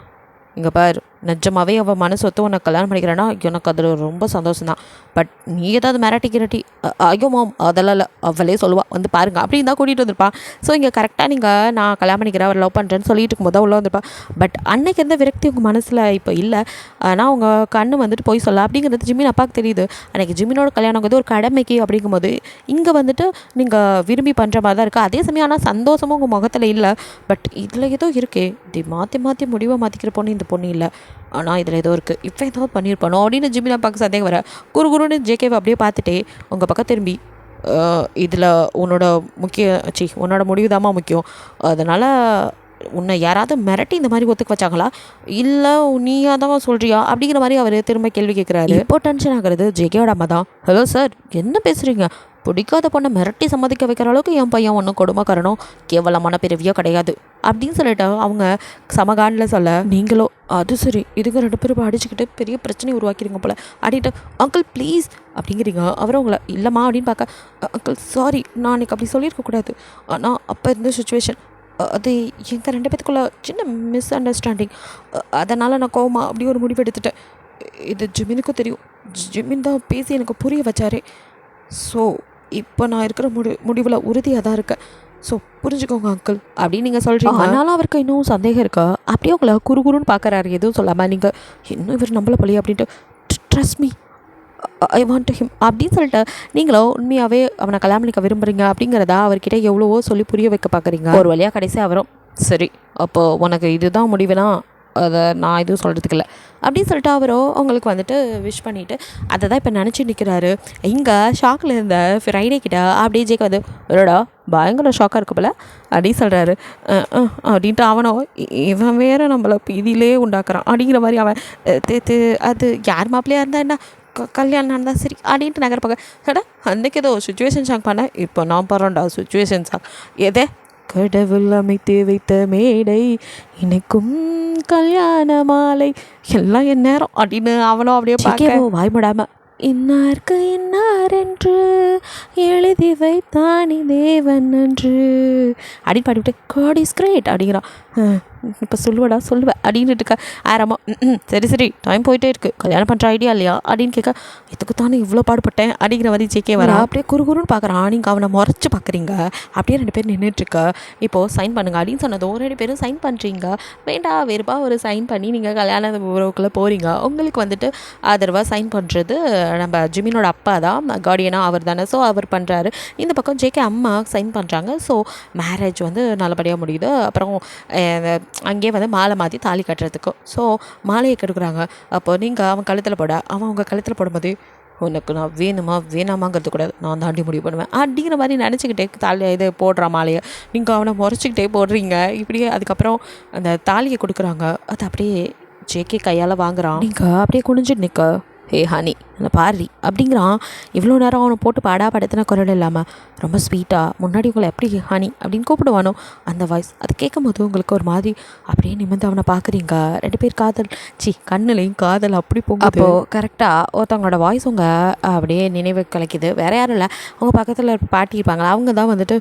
இங்கே பார், நிஜமாவே அவள் மனசு ஒத்து உன்னை கல்யாணம் பண்ணிக்கிறேன்னா எனக்கு அதில் ரொம்ப சந்தோஷம் தான். பட் நீ ஏதாவது மிரட்டிக்கிறட்டி, ஐயோ மாம் அதெல்லாம் இல்லை, அவளே சொல்லுவாள் வந்து பாருங்கள் அப்படின்னு தான் கூட்டிகிட்டு வந்திருப்பான். ஸோ இங்கே கரெக்டாக நீங்கள் நான் கல்யாணம் பண்ணிக்கிறேன் அவர் லவ் பண்ணுறேன்னு சொல்லிட்டு இருக்கும்போது தான் உள்ளே வந்திருப்பான். பட் அன்னைக்கு எந்த விரக்தி உங்கள் மனசில் இப்போ இல்லை, ஆனால் உங்கள் கண்ணு வந்துட்டு போய் சொல்ல அப்படிங்கிறது ஜிமின் அப்பாவுக்கு தெரியுது. அன்றைக்கி ஜிமினோட கல்யாணங்கிறது ஒரு கடமைக்கு அப்படிங்கும்போது இங்கே வந்துட்டு நீங்கள் விரும்பி பண்ணுற மாதிரி தான் இருக்குது. அதே சமயம் ஆனால் சந்தோஷமும் உங்கள் முகத்தில் இல்லை. பட் இதில் ஏதோ இருக்கே, இது மாற்றி முடிவை மாற்றிக்கிற பொண்ணு இந்த பொண்ணு இல்லை, ஆனால் இதில் ஏதோ இருக்குது, இப்போ ஏதாவது பண்ணியிருப்பானோ அப்படின்னு ஜிமின் அப்பாவுக்கு சந்தேகம் வர. குறுன்னு ஜேகேவை அப்படியே பார்த்துட்டே உங்கள் பக்கம் திரும்பி, இதில் உன்னோட முடிவு தாம்மா முக்கியம், அதனால் உன்னை யாராவது மிரட்டி இந்த மாதிரி ஒத்துக்க வச்சாங்களா, இல்லை நீயா தான் சொல்கிறியா அப்படிங்கிற மாதிரி அவர் திரும்ப கேள்வி கேட்குறாரு. இப்போ டென்ஷன் ஆகிறது ஜேகேவோட அம்மா தான். ஹலோ சார், என்ன பேசுகிறீங்க, பிடிக்காத பொண்ணை மிரட்டி சம்மதிக்க வைக்கிற அளவுக்கு என் பையன் ஒன்றும் கொடுமைக்காரனும் கேவலமான பிறவியோ கிடையாது அப்படின்னு சொல்லிட்டு அவங்க சமகானில் சொல்ல, நீங்களோ அது சரி இதுக்கு 2 பேரும் அடிச்சுக்கிட்டு பெரிய பிரச்சனை உருவாக்கிறீங்க போல் அப்படின்ட்டு, அங்கிள் ப்ளீஸ் அப்படிங்கிறீங்க. அவரும் உங்களை இல்லைம்மா அப்படின்னு பார்க்க, அங்கிள் சாரி நான் அன்றைக்கி அப்படி சொல்லியிருக்கக்கூடாது, ஆனால் அப்போ இருந்த சுச்சுவேஷன், அது எங்கள் 2 பேத்துக்குள்ளே சின்ன மிஸ் அண்டர்ஸ்டாண்டிங், அதனால் நான் கோவமா அப்படி ஒரு முடிவு எடுத்துட்டேன். இது ஜிமினுக்கும் தெரியும், ஜிமின் தான் பேசி எனக்கு புரிய வச்சாரே. ஸோ இப்போ நான் இருக்கிற முடிவில் உறுதியாக தான் இருக்கேன். ஸோ புரிஞ்சுக்கோங்க அங்கிள் அப்படின்னு நீங்கள் சொல்கிறீங்க. ஆனாலும் அவருக்கு இன்னும் சந்தேகம் இருக்கா. அப்படியே உங்களை குறுன்னு பார்க்குறாரு, எதுவும் சொல்லாமல். நீங்கள் இன்னும் இவர் நம்மளை போலியா அப்படின்ட்டு, trust me I want him அப்படின்னு சொல்லிட்டு நீங்களோ உண்மையாகவே அவனை கல்யாணம் பண்ணிக்க விரும்புகிறீங்க அப்படிங்கிறதா அவர்கிட்ட எவ்வளவோ சொல்லி புரிய வைக்க பார்க்குறீங்க. ஒரு வழியாக கடைசி அவரும் சரி அப்போ உனக்கு இதுதான் முடிவுனா அதை நான் எதுவும் சொல்கிறதுக்கு இல்லை அப்படின்னு சொல்லிட்டு அவரோ அவங்களுக்கு வந்துட்டு விஷ் பண்ணிவிட்டு அதை தான் இப்போ நினச்சி நிற்கிறாரு. இங்கே ஷாக்கில் இருந்த ஃப்ரைடே கிட்ட அப்படியே ஜேக்கு வந்து இல்லடா பயங்கர ஷாக்காக இருக்கு போல அப்படின்னு சொல்கிறாரு. அப்படின்ட்டு அவனோ இவன் வேறு நம்மளை இதிலே உண்டாக்குறான் அப்படிங்கிற மாதிரி அவன் அது யார் மாப்பிள்ளையாக இருந்தால் என்ன கல்யாணம் நடந்தால் சரி அப்படின்ட்டு நகர்ப்பாங்க. கடா அன்றைக்கி ஏதோ சுச்சுவேஷன் சாங் பண்ணேன், இப்போ நான் பாடுறேன்டா சுச்சுவேஷன் சாங். எதே கடவுள் அமைத்து வைத்த மேடை இணைக்கும் கல்யாண மாலை எல்லாம் என் நேரம் அப்படின்னு அவனும் அப்படியே பார்க்க வாய்மடாமல் இன்னாருக்கு இன்னார் என்று எழுதி வைத்தானி தேவன் என்று அப்படின்னு பாடிவிட்டு காட் இஸ் கிரேட் அப்படிங்கிறான். இப்போ சொல்லுவேடா சொல்லுவேன் அப்படின்ட்டு இருக்க ஆரம்பம். சரி சரி டைம் போயிட்டே இருக்குது, கல்யாணம் பண்ணுற ஐடியா இல்லையா அப்படின்னு கேட்க இதுக்கு தானே இவ்வளோ பாடுபட்டேன் அப்படிங்கிற மாதிரி ஜேகே வரா. அப்படியே குறுகுறுன்னு பார்க்குறான். நீங்கள் அவனை முறைச்சி பார்க்குறீங்க. அப்படியே 2 பேர் நின்றுட்டுருக்க. இப்போது சைன் பண்ணுங்க அப்படின்னு சொன்னதும் 2 பேரும் சைன் பண்ணுறீங்க. வேண்டாம் வெறுப்பா ஒரு சைன் பண்ணி நீங்கள் கல்யாண உறவுக்குள்ளே போகிறீங்க. உங்களுக்கு வந்துட்டு ஆதரவாக சைன் பண்ணுறது நம்ம ஜிமினோட அப்பா தான், கார்டியனாக அவர் தானே. ஸோ அவர் பண்ணுறாரு. இந்த பக்கம் ஜேகே அம்மா சைன் பண்ணுறாங்க. ஸோ மேரேஜ் வந்து நல்லபடியாக முடியுது. அப்புறம் அங்கேயே வந்து மாலை மாற்றி தாலி கட்டுறதுக்கு ஸோ மாலையை கெடுக்குறாங்க. அப்போது நீங்கள் அவன் கழுத்தில் போட அவன் உங்கள் கழுத்தில் போடும்போது உனக்கு நான் வேணுமா வேணாமாங்கிறது கூடாது, நான் தாண்டி முடிவு பண்ணுவேன் அப்படிங்கிற மாதிரி நினச்சிக்கிட்டே தாலி இது போடுற மாலையை நீங்கள் அவனை முறைச்சிக்கிட்டே போடுறீங்க. இப்படியே அதுக்கப்புறம் அந்த தாலியை கொடுக்குறாங்க. அது அப்படியே ஜேகே கையால் வாங்குறான். நீங்கள் அப்படியே குனிஞ்சிட்டு நிற்க ஹே ஹனி என்னை பாரி அப்படிங்கிறான். இவ்வளோ நேரம் அவனை போட்டு படுத்தின குரல் இல்லாமல் ரொம்ப ஸ்வீட்டாக முன்னாடி உங்களை எப்படி ஹனி அப்படின்னு கூப்பிடுவானோ அந்த வாய்ஸ் அது கேட்கும் போது உங்களுக்கு ஒரு மாதிரி அப்படியே நிமிர்ந்து அவனை பார்க்குறீங்க. 2 பேர் காதல் கண்ணுலையும் காதல் அப்படி போகும். அப்போது கரெக்டாக ஒருத்தவங்களோட வாய்ஸ் உங்கள் அப்படியே நினைவு கலைக்குது. வேறு யாரும் இல்லை, அவங்க பக்கத்தில் பாட்டி இருப்பாங்களா, அவங்க தான் வந்துட்டு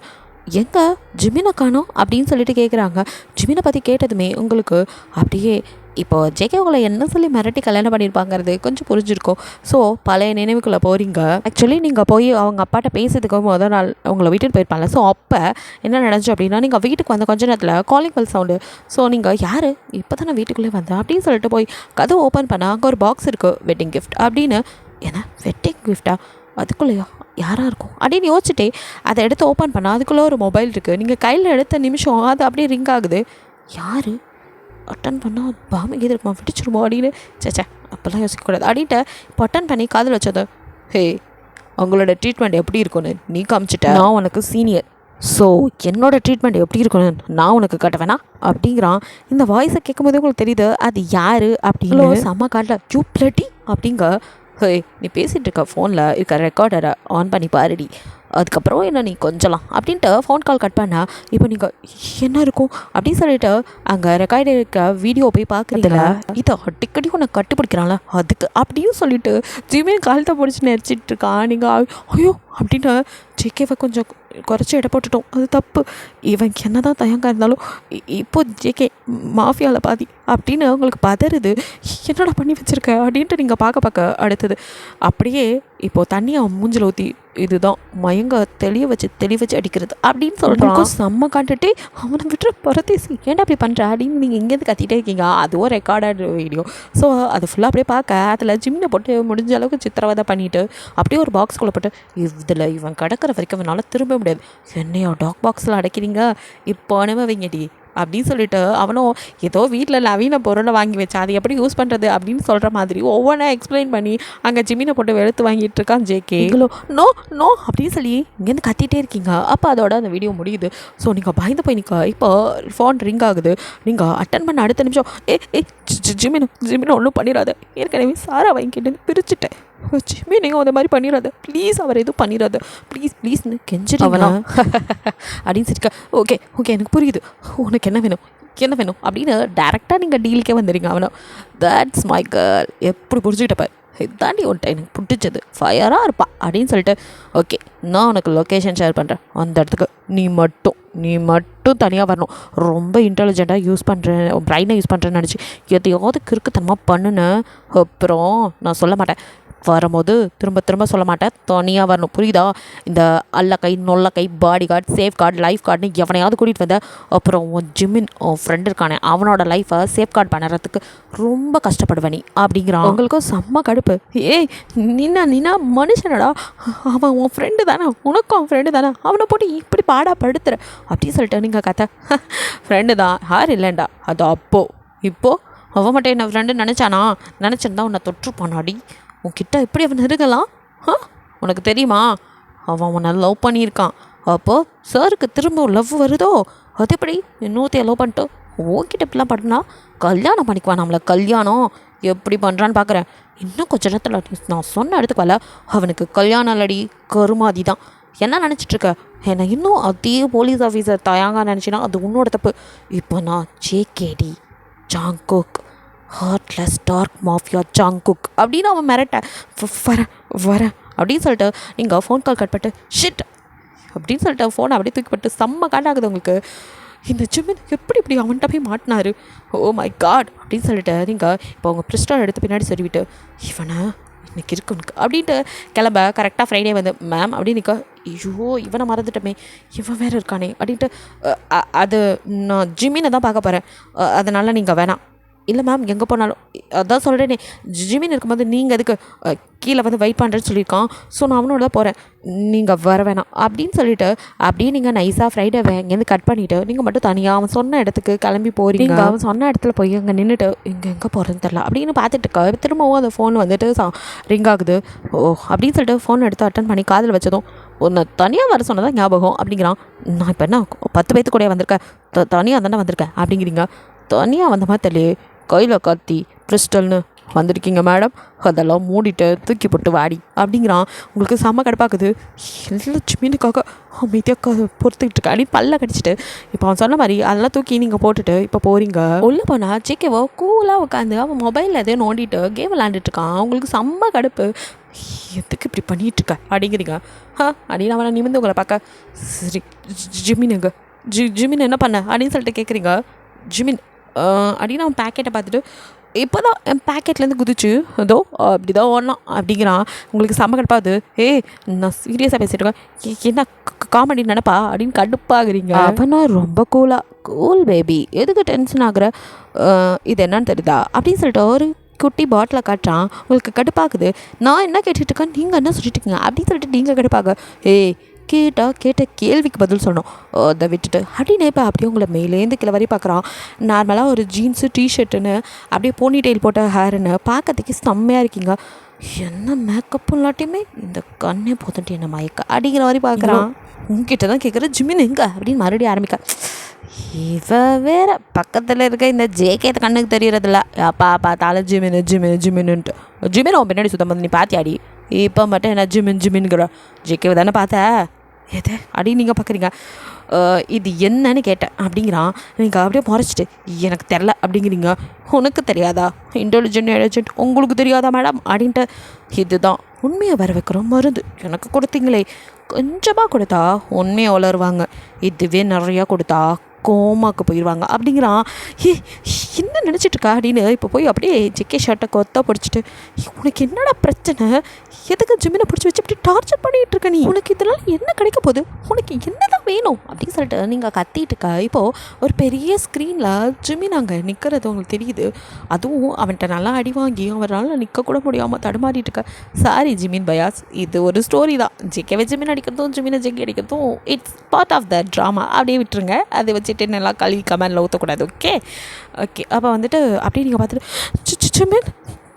எங்கே ஜிமினை காணோம் அப்படின்னு சொல்லிட்டு கேட்குறாங்க. ஜிமினை பற்றி கேட்டதுமே உங்களுக்கு அப்படியே இப்போது ஜேகே உங்களை என்ன சொல்லி மிரட்டி கல்யாணம் பண்ணியிருப்பாங்கிறது கொஞ்சம் புரிஞ்சிருக்கும். ஸோ பழைய நினைவுக்குள்ளே போகிறீங்க. ஆக்சுவலி நீங்கள் போய் அவங்க அப்பாட்ட பேசுறதுக்கு முதல் நாள் உங்களை வீட்டுக்கு போயிருப்பாங்க. ஸோ அப்போ என்ன நடந்துச்சு அப்படின்னா நீங்கள் வீட்டுக்கு வந்த கொஞ்ச நேரத்தில் காலிங் பெல் சவுண்டு. ஸோ நீங்கள் யார் இப்போ தானே வீட்டுக்குள்ளே வந்தேன் அப்படின்னு சொல்லிட்டு போய் கதவு ஓப்பன் பண்ணால் அங்கே ஒரு பாக்ஸ் இருக்குது வெட்டிங் கிஃப்ட் அப்படின்னு. ஏன்னா வெட்டிங் கிஃப்டா அதுக்குள்ளேயா யாராக இருக்கும் அப்படின்னு யோசிச்சுட்டே அதை எடுத்து ஓப்பன் பண்ணால் அதுக்குள்ளே ஒரு மொபைல் இருக்குது. நீங்கள் கையில் எடுத்த நிமிஷம் அது அப்படியே ரிங் ஆகுது. யார் அட்டன் பண்ணால் பாம்பு கீது இருக்குமா விட்டுச்சிருமோ அப்படின்னு சேச்சே அப்போல்லாம் யோசிக்கக்கூடாது அப்படின்ட்டு இப்போ அட்டன் பண்ணி காதில் வச்சது. ஹே அவங்களோட ட்ரீட்மெண்ட் எப்படி இருக்குன்னு நீ காமிச்சிட்ட, நான் உனக்கு சீனியர், ஸோ என்னோடய ட்ரீட்மெண்ட் எப்படி இருக்கணும்னு நான் உனக்கு கட்டுவேனா அப்படிங்கிறான். இந்த வாய்ஸை கேட்கும்போது உங்களுக்கு தெரியுது அது யார் அப்படின்னு. செம்ம காட்டில் ஜூப்ளட்டி அப்படிங்க. ஹே நீ பேசிகிட்டு இருக்க ஃபோனில் இருக்க ரெக்கார்டரை ஆன் பண்ணி பாருடி, அதுக்கப்புறம் என்ன நீ கொஞ்சலாம் அப்படின்ட்டு ஃபோன் கால் கட் பண்ணால் இப்போ நீங்கள் என்ன இருக்கும் அப்படின்னு சொல்லிட்டு அங்கே ரெக்கார்டு இருக்க வீடியோ போய் பார்க்குறதுல இதை அடிக்கடி உன்னை கட்டுப்பிடிக்கிறான்ல அதுக்கு அப்படியும் சொல்லிட்டு ஜிமே காலத்தை பிடிச்சி நெரிச்சிட்டு இருக்கான். நீங்கள் ஐயோ அப்படின்னு ஜேகேவை கொஞ்சம் குறைச்சி எடை போட்டுட்டோம், அது தப்பு. இவன் என்ன தான் தயங்காக இருந்தாலும் இப்போது ஜேகே மாஃபியாவில் பாதி அப்படின்னு உங்களுக்கு பதறுது. என்னடா பண்ணி வச்சுருக்க அப்படின்ட்டு நீங்கள் பார்க்க அடுத்தது அப்படியே இப்போது தண்ணியை மூஞ்சில் ஊற்றி இதுதான் மயங்க தெளிய வச்சு அடிக்கிறது அப்படின்னு சொல்கிறான். செம்ம காட்டுட்டே அவனை விட்டுற பரதேசி ஏன்டா அப்படி பண்ணுற அப்படின்னு நீங்கள் இங்கேருந்து கத்திட்டே இருக்கீங்க. அதுவும் ரெக்கார்டட் வீடியோ. ஸோ அது ஃபுல்லாக அப்படியே பார்க்க அதில் ஜிம்னை போட்டு முடிஞ்ச அளவுக்கு சித்திரவதை பண்ணிவிட்டு அப்படியே ஒரு பாக்ஸ்குள்ளே போட்டு இதில் இவன் கிடக்கிற வரைக்கும் அவனால் திரும்ப முடியாது, என்னையோ டாக் பாக்ஸில் அடைக்கிறீங்க இப்போ வைங்கடி அப்படின்னு சொல்லிட்டு அவனும் ஏதோ வீட்டில் நவீன பொருளை வாங்கி வச்சா அது எப்படி யூஸ் பண்ணுறது அப்படின்னு சொல்கிற மாதிரி ஒவ்வொன்றா எக்ஸ்பிளைன் பண்ணி அங்கே ஜிமினை போட்டு வெளுத்து வாங்கிட்டு இருக்கான் ஜேகே. நோ நோ அப்படின்னு சொல்லி இங்கேருந்து கத்திட்டே இருக்கீங்க. அப்போ அதோட அந்த வீடியோ முடியுது. ஸோ நீங்கள் பயந்து போய் நிற்க இப்போ ஃபோன் ரிங் ஆகுது. நீங்கள் அட்டன் பண்ண அடுத்த நிமிஷம் ஜிமினை ஒன்றும் பண்ணிடாத, ஏற்கனவே சாரா வாங்கிட்டு பிரிச்சுட்டேன், ஜிம்மி நீங்கள் அந்த மாதிரி பண்ணிடாத ப்ளீஸ், அவர் எதுவும் பண்ணிடாத ப்ளீஸ்னு கெஞ்சிடுவனா அப்படின்னு சொல்லிக்க. ஓகே எனக்கு புரியுது, உனக்கு என்ன வேணும் அப்படின்னு டேரெக்டாக நீங்கள் டீலுக்கே வந்துடுங்க. அவனை தட்ஸ் மை கேர்ள் எப்படி புரிஞ்சுக்கிட்டப்பார், இதாண்டி ஒன்ட்ட எனக்கு பிடிச்சது ஃபயராக இருப்பா அப்படின்னு சொல்லிட்டு ஓகே நான் உனக்கு லொக்கேஷன் ஷேர் பண்ணுறேன், அந்த இடத்துக்கு நீ மட்டும் தனியாக வரணும். ரொம்ப இன்டெலிஜென்ட்டாக யூஸ் பண்ணுறேன், பிரைனை யூஸ் பண்ணுறேன்னு நினச்சி எதையாவது கிறுக்குத்தனமாக பண்ணுன்னு அப்புறம் நான் சொல்ல மாட்டேன், வரும்போது திரும்ப சொல்ல மாட்டேன், தனியாக வரணும் புரியுதா. இந்த அல்லக்கை நொல்லக்கை bodyguard safeguard lifeguard எவனையாவது கூட்டிகிட்டு வந்த அப்புறம் உன் ஜிம்மின் உன் ஃப்ரெண்டு இருக்கானே அவனோட லைஃப்பை சேஃப் கார்டு பண்ணுறதுக்கு ரொம்ப கஷ்டப்படுவேன் நீ அப்படிங்கிறான். அவங்களுக்கும் செம்ம கடுப்பு. ஏய் நின்னா மனுஷனடா, அவன் உன் ஃப்ரெண்டு தானே, உனக்கும் அவன் ஃப்ரெண்டு தானே, அவனை போட்டு இப்படி பாடாப்படுத்துற அப்படின்னு சொல்லிட்டு நீங்கள் கதை ஃப்ரெண்டு தான் யார் இல்லைண்டா அது இப்போது அவன் மட்டும் என்ன ஃப்ரெண்டு நினச்சானா? நினச்சிருந்தா உன்னை தொற்றுப்பானாடி. உன்கிட்ட எப்படி அவன் இருக்கலாம்? உனக்கு தெரியுமா? அவன் உன்னை லவ் பண்ணியிருக்கான். அப்போது சாருக்கு திரும்ப லவ் வருதோ? அது எப்படி இன்னொருத்தைய லவ் பண்ணிட்டு உன்கிட்ட இப்படிலாம் பண்ணா கல்யாணம் பண்ணிக்குவான். நம்மளை கல்யாணம் எப்படி பண்ணுறான்னு பார்க்குறேன். இன்னும் கொஞ்ச நேரத்தில் நான் சொன்ன இடத்துக்கு வரல, அவனுக்கு கல்யாணம் இல்லடி, கருமாதி தான். என்ன நினச்சிட்ருக்க? என்னை இன்னும் அதே போலீஸ் ஆஃபீஸர் தயாங்க நினச்சினா அது உன்னோட தப்பு. இப்போ நான் ஜேகேடி ஜாங்குக், ஹார்ட்லெஸ் டார்க் மாஃபியா ஜாங்குக் அப்படின்னு அவன் மிரட்ட வரேன் அப்படின்னு சொல்லிட்டு நீங்கள் ஃபோன் கால் கட் பண்ணிட்டு ஷிட் அப்படின்னு சொல்லிட்டு ஃபோனை அப்படியே தூக்கி போட்டு செம்ம காண்டாகுது உங்களுக்கு. இந்த ஜிமின் இப்படி அவன்கிட்ட போய் மாட்டினாரு. ஓ மை காட் அப்படின்னு சொல்லிட்டு நீங்கள் இப்போ அவங்க பிரிஸ்டால் எடுத்து பின்னாடி சொல்லிவிட்டு இவனை இன்னைக்கு இருக்கு உனக்கு அப்படின்ட்டு கிளம்ப. கரெக்டாக ஃப்ரைடே வந்து மேம் அப்படின்னு நிற்க, ஐயோ இவனை மறந்துட்டோமே, இவன் வேறு இருக்கானே அப்படின்ட்டு அது நான் ஜிமினை தான் பார்க்க போகிறேன், அதனால் நீங்கள் வேணாம். இல்லை மேம் எங்கே போனாலும் அதான் சொல்கிறேனே, ஜிமின் இருக்கும்போது நீங்கள் அதுக்கு கீழே வந்து வெயிட் பண்ணுறேன்னு சொல்லியிருக்கான். ஸோ நான் அவனோட தான் போகிறேன், நீங்கள் வர வேணாம் அப்படின்னு சொல்லிவிட்டு அப்படியே நீங்கள் நைஸாக ஃப்ரைடே இங்கேருந்து கட் பண்ணிவிட்டு நீங்கள் மட்டும் தனியாக அவன் சொன்ன இடத்துக்கு கிளம்பி போகிறீங்க. அவன் சொன்ன இடத்துல போய் அங்கே நின்றுட்டு எங்கே போகிறேன்னு தெரில அப்படின்னு பார்த்துட்டு இருக்க. திரும்பவும் அந்த ஃபோன் வந்துட்டு ரிங் ஆகுது. ஓ அப்படின்னு சொல்லிட்டு ஃபோன் எடுத்து அட்டன் பண்ணி காதில் வச்சதும் ஒன்று தனியாக வர சொன்னதான் ஞாபகம் அப்படிங்கிறான். நான் இப்போ என்ன 10 பேர்த்து கூட வந்திருக்கேன், தனியாக தானே வந்திருக்கேன் அப்படிங்கிறீங்க. தனியாக வந்த மாதிரி தெரியல, கையில் கத்தி பிரிஸ்டல்னு வந்திருக்கீங்க மேடம், அதெல்லாம் மூடிட்டு தூக்கி போட்டு வாடி அப்படிங்கிறான். உங்களுக்கு செம்ம கடுப்பாக்குது. எல்லா ஜிமினுக்காக அமைதியாக பொறுத்துக்கிட்டு இருக்கா அப்படின்னு பல்ல கடிச்சிட்டு இப்போ அவன் சொன்ன மாதிரி அதெல்லாம் தூக்கி நீங்கள் போட்டுட்டு இப்போ போகிறீங்க. உள்ளே போனால் ஜேகேவோ கூலாக உட்காந்து அவன் மொபைலில் எதையும் நோண்டிட்டு கேம் விளாண்டுட்ருக்கான். அவங்களுக்கு செம்ம கடுப்பு. எதுக்கு இப்படி பண்ணிகிட்ருக்க அப்படிங்கிறீங்க. அப்படின்னு அவனை நிமிந்து உங்களை பார்க்க, சரி ஜிமினுங்க ஜிமின் என்ன பண்ண அப்படின்னு சொல்லிட்டு கேட்குறீங்க. ஜிமின் அப்படின்னு அவன் பேக்கெட்டை பார்த்துட்டு இப்போ தான் என் பேக்கெட்லேருந்து குதிச்சு அதோ அப்படி தான் ஓடலாம் அப்படிங்கிறான். உங்களுக்கு செம்ம கடுப்பாகுது. நான் சீரியஸாக பேசிட்டு இருக்கேன், என்ன காமெடி நினைப்பா அப்படின்னு கடுப்பாகிறீங்க. அவனா ரொம்ப கூல் பேபி, எதுக்கு டென்ஷன் ஆகுற, இது என்னன்னு தெரியுதா அப்படின்னு சொல்லிட்டு ஒரு குட்டி பாட்டில் காட்டுறான். உங்களுக்கு கடுப்பாகுது. நான் என்ன கேட்டுட்ருக்கேன், நீங்கள் என்ன சொல்லிட்டு இருக்கீங்க அப்படின்னு சொல்லிட்டு நீங்கள் கடுப்பாக. கேட்ட கேள்விக்கு பதில் சொன்னோம், அதை விட்டுட்டு அப்படின்னு இப்போ அப்படியே உங்களை மேலேருந்து கீழே வரை பார்க்குறான். நார்மலாக ஒரு ஜீன்ஸு டிஷர்ட்டுன்னு அப்படியே போனி டெயில் போட்ட ஹேருன்னு பார்க்கறதுக்கு செம்மையாக இருக்கீங்க. என்ன மேக்கப்பும் இல்லாட்டியுமே இந்த கண்ணே போதுட்டு என்ன மயக்க அப்படிங்கிற மாதிரி பார்க்குறான். உங்ககிட்ட தான் கேட்குற ஜிமின் எங்க அப்படின்னு மறுபடியும் ஆரம்பிக்க. இவ வேற பக்கத்தில் இருக்க இந்த ஜேகே கண்ணுக்கு தெரியறதில்ல, அப்பா பார்த்தாலும் ஜிமின்னுன்ட்டு ஜிமின் அவன் பின்னாடி சுத்தம் பண்ணி நீ பார்த்தியாடி, இப்போ மட்டும் என்ன ஜிமின்கிற ஜேகேவை தானே பார்த்த எது அப்படின்னு நீங்கள் பார்க்குறீங்க. இது என்னன்னு கேட்டேன் அப்படிங்கிறான். நீங்கள் அப்படியே முறைச்சிட்டு எனக்கு தெரில அப்படிங்கிறீங்க. உனக்கு தெரியாதா, இன்டெலிஜென்ட் உங்களுக்கு தெரியாதா மேடம் அப்படின்ட்டு. இதுதான் உண்மையை வர வைக்கிற மருந்து, எனக்கு கொடுத்தீங்களே கொஞ்சமாக கொடுத்தா உண்மையை வளருவாங்க, இதுவே நிறையா கொடுத்தா கோமாக்கு போயிடுவாங்க அப்படிங்கிறான். என்ன நினச்சிட்ருக்கா அப்படின்னு இப்போ போய் அப்படியே ஜெக்கே ஷர்ட்டை கொத்தா பிடிச்சிட்டு, உனக்கு என்னடா பிரச்சனை, எதுக்கு ஜிமினை பிடிச்சி வச்சு அப்படி டார்ச்சர் பண்ணிகிட்டு இருக்க, நீ உனக்கு இதெல்லாம் என்ன கிடைக்க போகுது, உனக்கு என்ன தான் வேணும் அப்படின்னு சொல்லிட்டு நீங்கள் கத்திட்டு இருக்கா. இப்போது ஒரு பெரிய ஸ்க்ரீனில் ஜிமின் அங்கே நிற்கிறது உங்களுக்கு தெரியுது. அதுவும் அவன்கிட்ட நல்லா அடி வாங்கி அவரால் நிற்கக்கூட முடியாமல் தடுமாறிட்டு இருக்க. சாரி ஜிமின் பயாஸ், இது ஒரு ஸ்டோரி தான், ஜெக்கேவை ஜிமின் அடிக்கிறதும் ஜிமினை ஜெக்கே அடிக்கிறதும் it's part of the drama, அப்படியே விட்டுருங்க. அதை வச்சுட்டு நல்லா கழுவி கமெண்டில் ஊற்றக்கூடாது. ஓகே அப்போ வந்துட்டு அப்படியே நீங்கள் பார்த்துட்டு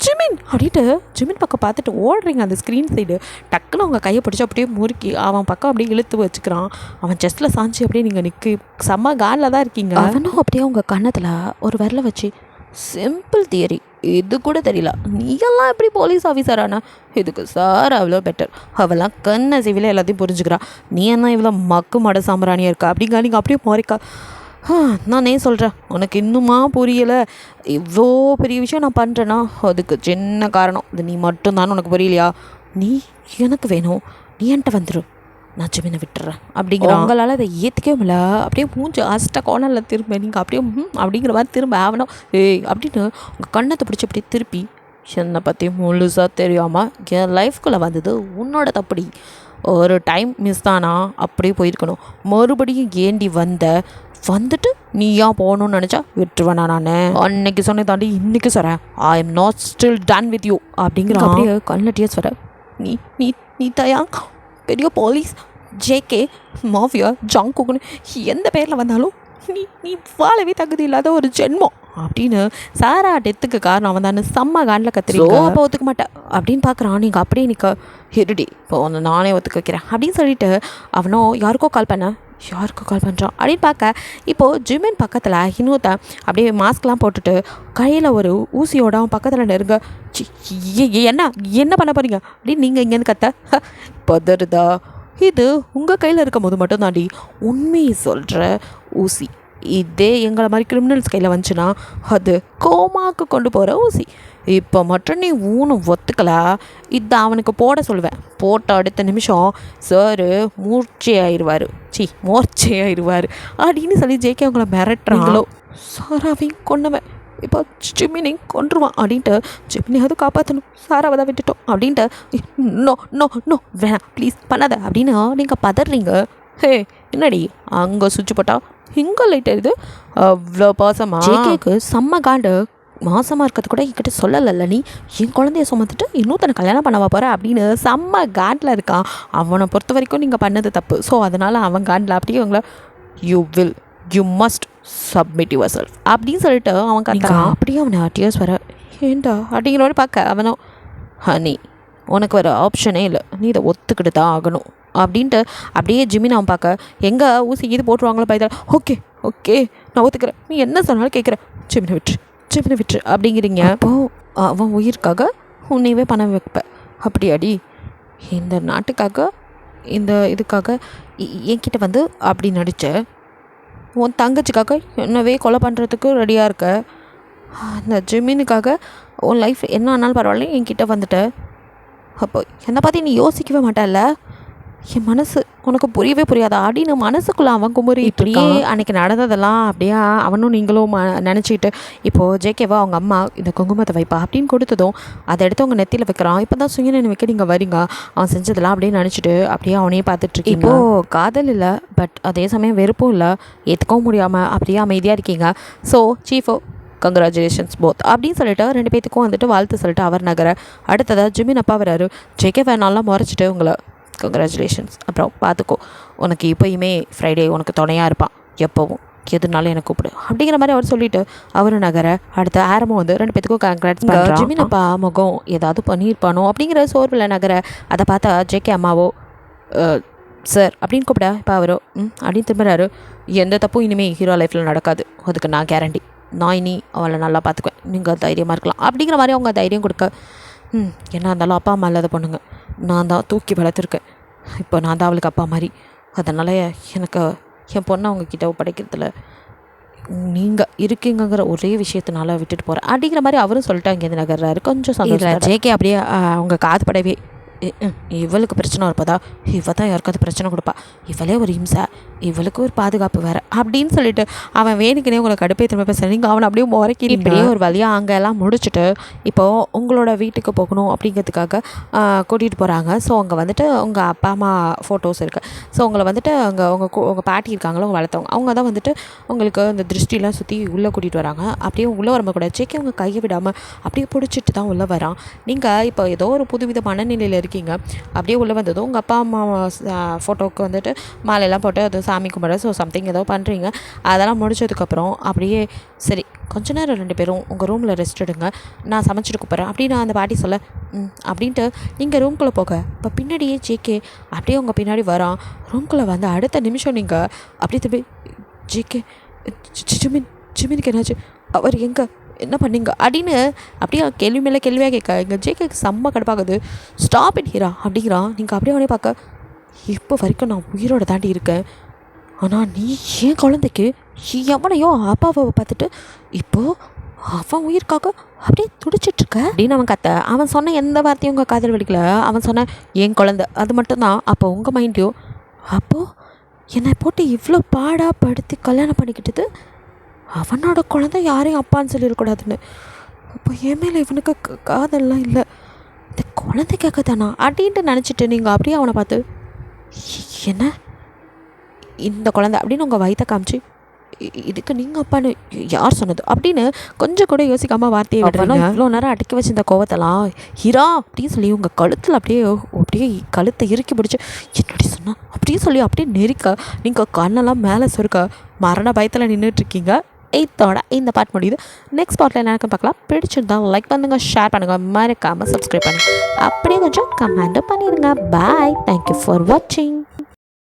ஜிமின் அப்படின்ட்டு ஜிமின் பக்கம் பார்த்துட்டு ஓடுறீங்க அந்த ஸ்க்ரீன் சைடு. டக்குன்னு அவங்க கையை பிடிச்சி அப்படியே முறுக்கி அவன் பக்கம் அப்படியே இழுத்து வச்சுக்கிறான். அவன் செஸ்ட்டில் சாஞ்சி அப்படியே நீங்கள் நிற்க செம்ம காலில் தான் இருக்கீங்க. அவனும் அப்படியே உங்கள் கன்னத்தில் ஒரு விரலை வச்சு, சிம்பிள் தியரி, இது கூட தெரியல, நீங்கள்லாம் எப்படி போலீஸ் ஆஃபீஸரானா, இதுக்கு சார் அவ்வளோ பெட்டர், அவெல்லாம் கண்ணை சிவில எல்லாத்தையும் புரிஞ்சுக்கிறா, நீ என்ன இவ்வளோ மக்கு மட சாம்பிராணியாக இருக்கா அப்படிங்க நீங்கள் அப்படியே முறைக்கா. நானே சொல்கிறேன், உனக்கு இன்னுமா புரியலை, இவ்வளோ பெரிய விஷயம் நான் பண்ணுறேன்னா அதுக்கு சின்ன காரணம் இது நீ மட்டும்தான், உனக்கு புரியலையா, நீ எனக்கு வேணும், நீ என்கிட்ட வந்துடு, நான் ஜிமினை விட்டுறேன் அப்படிங்கிற. அவங்களால அதை ஏற்றுக்கவே முடியல. அப்படியே மூஞ்சி ஆஸ்ட்டாக கோணலில் திரும்ப நீங்கள் அப்படியே அப்படிங்கிற மாதிரி திரும்ப ஆகணும் அப்படின்னு உங்கள் கண்ணத்தை பிடிச்சி அப்படியே திருப்பி, என்னை பற்றி முழுசாக தெரியாமல் என் லைஃப்குள்ளே வந்தது உன்னோட தப்படி, ஒரு டைம் மிஸ் தானா அப்படியே போயிருக்கணும், மறுபடியும் ஏண்டி வந்துட்டு நீயா போகணும்னு நினச்சா விட்டுருவேண்ணா நான், அன்னைக்கு சொன்ன தாண்டி இன்றைக்கி சொல்கிறேன், I am not still done with you அப்படிங்கிற. அப்படியே கண்ணில் டீயர்ஸ் வர, நீ நீ நீ தயா பெரிய போலீஸ் ஜேகே மாஃபியா ஜாங்குக்குன்னு எந்த பேரில் வந்தாலும் நீ நீ வாழவே தகுதி இல்லாத ஒரு ஜென்மம் அப்படின்னு சாரா டெத்துக்கு காரணம் அவன் தானே செம்ம காண்டில் கத்துறீங்க. அப்போ ஒத்துக்க மாட்டேன் அப்படின்னு பார்க்குறான். நீங்கள் அப்படியே நிற்க இருடி இப்போ ஒன்று நானே ஒத்துக்க வைக்கிறேன் அப்படின்னு சொல்லிட்டு அவனோ யாருக்கோ கால் பண்ணுறான் அப்படின்னு பார்க்க இப்போது ஜிமின் பக்கத்தில் இன்னொருத்த அப்படியே மாஸ்க்லாம் போட்டுட்டு கையில் ஒரு ஊசியோட அவன் பக்கத்தில் நெருங்க என்ன பண்ண போகிறீங்க அப்படின்னு நீங்கள் இங்கேருந்து கத்த பதறுதா இது உங்கள் கையில் இருக்கும் போது மட்டும் தாண்டி உண்மையை சொல்கிற ஊசி. இதே எங்களை மாதிரி கிரிமினல்ஸ் கையில் வந்துச்சுன்னா அது கோமாக்கு கொண்டு போகிற ஊசி. இப்போ மட்டும் நீ ஒத்துக்கலா இதை அவனுக்கு போட சொல்லுவேன். போட்ட அடுத்த நிமிஷம் சாரு மூர்ச்சையாயிருவார் அப்படின்னு சொல்லி ஜேகே அவங்கள மிரட்டுறாங்களோ. சாராவையும் கொண்டவன் இப்போ ஜிமினி கொண்டுருவான் அப்படின்ட்டு ஜிமினியாவது காப்பாற்றணும், சாராவை தான் விட்டுட்டோம் அப்படின்ட்டு நோ நோ நோ வேணாம் ப்ளீஸ் பண்ணாத அப்படின்னு நீங்கள் பதறீங்க. ஹே என்னடி அங்கே சுவிட்ச் போட்டா இங்கே லைட் ஆயிடுது அவ்வளோ பாசமாக. ஜேகேக்கு செம்ம காண்டு. மாசமாக இருக்கிறது கூட என்கிட்ட சொல்லலைல்ல, நீ என் குழந்தைய சுமந்துட்டு இன்னொருத்தனை கல்யாணம் பண்ணவா போகிற அப்படின்னு செம்ம காண்டில் இருக்கான். அவனை பொறுத்த வரைக்கும் நீங்கள் பண்ணது தப்பு. ஸோ அதனால் அவன் காண்டில் அப்படியே அவங்கள you must submit your self அப்படின்னு சொல்லிட்டு அவன் கற்றுக்கான். அப்படியே அவனை டியர்ஸ் வர ஏண்டா அப்படிங்கிறோட பார்க்க அவனோ ஹனி உனக்கு வர ஆப்ஷனே இல்லை, நீ இதை ஒத்துக்கிட்டு தான் ஆகணும் அப்படின்ட்டு அப்படியே ஜிமின் அவன் பார்க்க எங்கே ஊசி இது போட்டுருவாங்களோ பைதா. ஓகே நான் ஒத்துக்கிறேன், நீ என்ன சொன்னாலும் கேட்குறேன், ஜிமினை விட்டுரு அப்படிங்கிறீங்க. அப்போது அவன் உயிருக்காக உன்னையவே பணம் வைப்பேன் அப்படியாடி? இந்த நாட்டுக்காக இந்த இதுக்காக என்கிட்ட வந்து அப்படி நடித்த உன் தங்கச்சிக்காக என்னவே கொலை பண்ணுறதுக்கு ரெடியாக இருக்க. அந்த ஜிமினுக்காக உன் லைஃப் என்ன ஆனாலும் பரவாயில்ல என்கிட்ட வந்துட்ட. அப்போ என்னை பற்றி நீ யோசிக்கவே மாட்டேல்ல? என் மனசு உனக்கு புரியவே புரியாதா அப்படின்னு மனசுக்குள்ளே அவன் குமுறி இப்படியே அன்றைக்கி நடந்ததெல்லாம் அப்படியே அவனும் நீங்களும் நினச்சிக்கிட்டு இப்போது ஜேகேவா அவங்க அம்மா இந்த குங்குமத்தை வைப்பா அப்படின்னு கொடுத்ததும் அதை எடுத்து அவங்க நெத்தியில் வைக்கிறான். இப்போ தான் சுயநினை வைக்க நீங்கள் வரீங்க, அவன் செஞ்சதெல்லாம் அப்படியே நினச்சிட்டு அப்படியே அவனையே பார்த்துட்ருக்கீங்க. இப்போது காதல் இல்லை, பட் அதே சமயம் வெறுப்பும் இல்லை, ஏற்றுக்கவும் முடியாமல் அப்படியே அமைதியாக இருக்கீங்க. ஸோ சீஃபோ கங்க்ராச்சுலேஷன்ஸ் போத் அப்படின்னு சொல்லிட்டு ரெண்டு பேத்துக்கும் வந்துட்டு வாழ்த்து சொல்லிட்டு அவர் நகர அடுத்ததாக ஜிமின் அப்பா வராரு. ஜேகே வேணாலாம் முறைச்சிட்டு உங்களை கங்க்ராச்சுலேஷன்ஸ் அப்புறம் பார்த்துக்கோ, உனக்கு இப்போயுமே ஃப்ரைடே உனக்கு துணையாக இருப்பான், எப்போவும் எதுனாலும் எனக்கு கூப்பிடு அப்படிங்கிற மாதிரி அவர் சொல்லிவிட்டு அவர் நகர அடுத்த ஆரம்பம் வந்து ரெண்டு பேத்துக்கும் கங்க்ராட்ஸ் பண்ணுறான். ஜிமின் அப்பா முகம் ஏதாவது பண்ணியிருப்பானோ அப்படிங்கிற சோர்வில் நகர அதை பார்த்தா ஜேகே அம்மாவோ சார் அப்படின்னு கூப்பிட இப்போ அவரோ அப்படின்னு திரும்புறாரு. எந்த தப்பும் இனிமேல் ஹீரோ லைஃப்பில் நடக்காது, அதுக்கு நான் கேரண்டி, நான் இனி அவளை நல்லா பார்த்துக்குவேன், நீங்கள் தைரியமாக இருக்கலாம் அப்படிங்கிற மாதிரி அவங்க தைரியம் கொடுக்க என்ன இருந்தாலும் அப்பா அம்மா இல்லாத பொண்ணுங்க நான் தான் தூக்கி வளர்த்துருக்கேன், இப்போ நான் தான் அவளுக்கு அப்பா மாதிரி, அதனால் எனக்கு என் பொண்ணை அவங்கக்கிட்ட ஒப்படைக்கிறதுல நீங்கள் இருக்கீங்கிற ஒரே விஷயத்தினால விட்டுட்டு போகிறேன் அப்படிங்கிற மாதிரி அவரும் சொல்லிட்டு அங்கேருந்து நகர்றாரு. கொஞ்சம் சந்தோஷம். ஜேகே அப்படியே அவங்க காது படவே இவளுக்கு பிரச்சனை இருப்பதா, இவ தான் யாருக்காவது பிரச்சனை கொடுப்பா, இவளே ஒரு இம்சை, இவளுக்கு ஒரு பாதுகாப்பு வேறு அப்படின்னு சொல்லிட்டு அவன் வேணுக்குனே உங்களை கடுப்பே திரும்ப பேசுகிறேன். நீங்கள் அவனை அப்படியே முறைக்கி இப்படியே ஒரு வழியாக அங்கெல்லாம் முடிச்சுட்டு இப்போது உங்களோட வீட்டுக்கு போகணும் அப்படிங்கிறதுக்காக கூட்டிகிட்டு போகிறாங்க. ஸோ அங்கே வந்துட்டு உங்கள் அப்பா அம்மா ஃபோட்டோஸ் இருக்குது. ஸோ உங்களை வந்துட்டு அங்கே உங்கள் பாட்டி இருக்காங்களோ அவங்க வளர்த்தவங்க, அவங்க தான் வந்துட்டு உங்களுக்கு அந்த திருஷ்டிலாம் சுற்றி உள்ளே கூட்டிகிட்டு வராங்க. அப்படியே உள்ளே வரக்கூடாது, சேக்கி அவங்க கையை விடாமல் அப்படியே பிடிச்சிட்டு தான் உள்ளே வரான். நீங்கள் இப்போ ஏதோ ஒரு புதுவித மனநிலையில் இருக்கீங்க. அப்படியே உள்ளே வந்ததும் உங்கள் அப்பா அம்மா ஃபோட்டோவுக்கு வந்துட்டு மாலையெல்லாம் போட்டு அது சாமி கும்பிட ஸோ சம்திங் ஏதோ பண்ணுறீங்க. அதெல்லாம் முடிச்சதுக்கப்புறம் அப்படியே சரி கொஞ்ச நேரம் ரெண்டு பேரும் உங்கள் ரூமில் ரெஸ்ட் எடுங்க, நான் சமைச்சிட்டு கூப்பிட்றேன் அப்படின்னு அந்த பாட்டி சொல்ல அப்படின்ட்டு நீங்கள் ரூம்குள்ளே போக இப்போ பின்னாடியே ஜேகே அப்படியே உங்கள் பின்னாடி வரான். ரூம்குள்ளே வந்து அடுத்த நிமிஷம் நீங்கள் அப்படியே திரும்பி ஜேகே ஜிமினுக்கு என்னாச்சு, அவர் எங்கே என்ன பண்ணீங்க அப்படின்னு அப்படியே கேள்வி மேலே கேள்வியாக கேட்க எங்கள் ஜேகேக்கு செம்ம கடுப்பாகுது. ஸ்டாப் இட் ஹீரா அப்படிங்கிறான். நீங்கள் அப்படியே அவனே பார்க்க இப்போ வரைக்கும் நான் உயிரோட தாண்டி இருக்கேன், ஆனால் நீ ஏன் குழந்தைக்கு எவனையோ அப்பாவை பார்த்துட்டு இப்போது அவன் உயிருக்காக அப்படியே துடிச்சிட்ருக்க அப்படின்னு அவன் கத்த. அவன் சொன்ன எந்த வார்த்தையும் உங்கள் காதல் வலிக்கல. அவன் சொன்ன என் குழந்தை அது மட்டும்தான். அப்போ உங்கள் மைண்ட்லையும் அப்போது என்னை போட்டு இவ்வளோ பாடாக படுத்தி கல்யாணம் பண்ணிக்கிட்டது அவனோட குழந்தை யாரையும் அப்பான்னு சொல்லிடக்கூடாதுன்னு. அப்போ என் மேலே இவனுக்கு காதல்லாம் இல்லை, இந்த குழந்தைக்காக தானா அப்படின்ட்டு நினச்சிட்டு நீங்கள் அப்படியே அவனை பார்த்து என்ன இந்த குழந்தை அப்படின்னு உங்கள் வயிற்ற காமிச்சு இதுக்கு நீங்கள் அப்பான்னு யார் சொன்னது அப்படின்னு கொஞ்சம் கூட யோசிக்காமல் வார்த்தையை விடுறீங்க. இவ்வளோ நேரம் அடக்கி வச்சிருந்த கோவத்தெல்லாம் ஹீரா அப்படின்னு சொல்லி உங்கள் கழுத்தில் அப்படியே கழுத்தை இறுக்கி பிடிச்சி என்னடி சொன்னா அப்படின்னு சொல்லி அப்படியே நெரிக்க நீங்கள் கண்ணெல்லாம் மேலே சொருக்க மரண பயத்தில் நின்றுட்டுருக்கீங்க. இதோட இந்த பார்ட் முடியுது. நெக்ஸ்ட் பார்ட்டில் என்ன இருக்குன்னு பார்க்கலாம். பிடிச்சிருந்தா லைக் பண்ணுங்கள், ஷேர் பண்ணுங்கள், மறக்காமல் சப்ஸ்கிரைப் பண்ணுங்கள், அப்படியே கொஞ்சம் கமெண்ட்டும் பண்ணிடுங்க. பாய், தேங்க்யூ ஃபார் வாட்சிங்.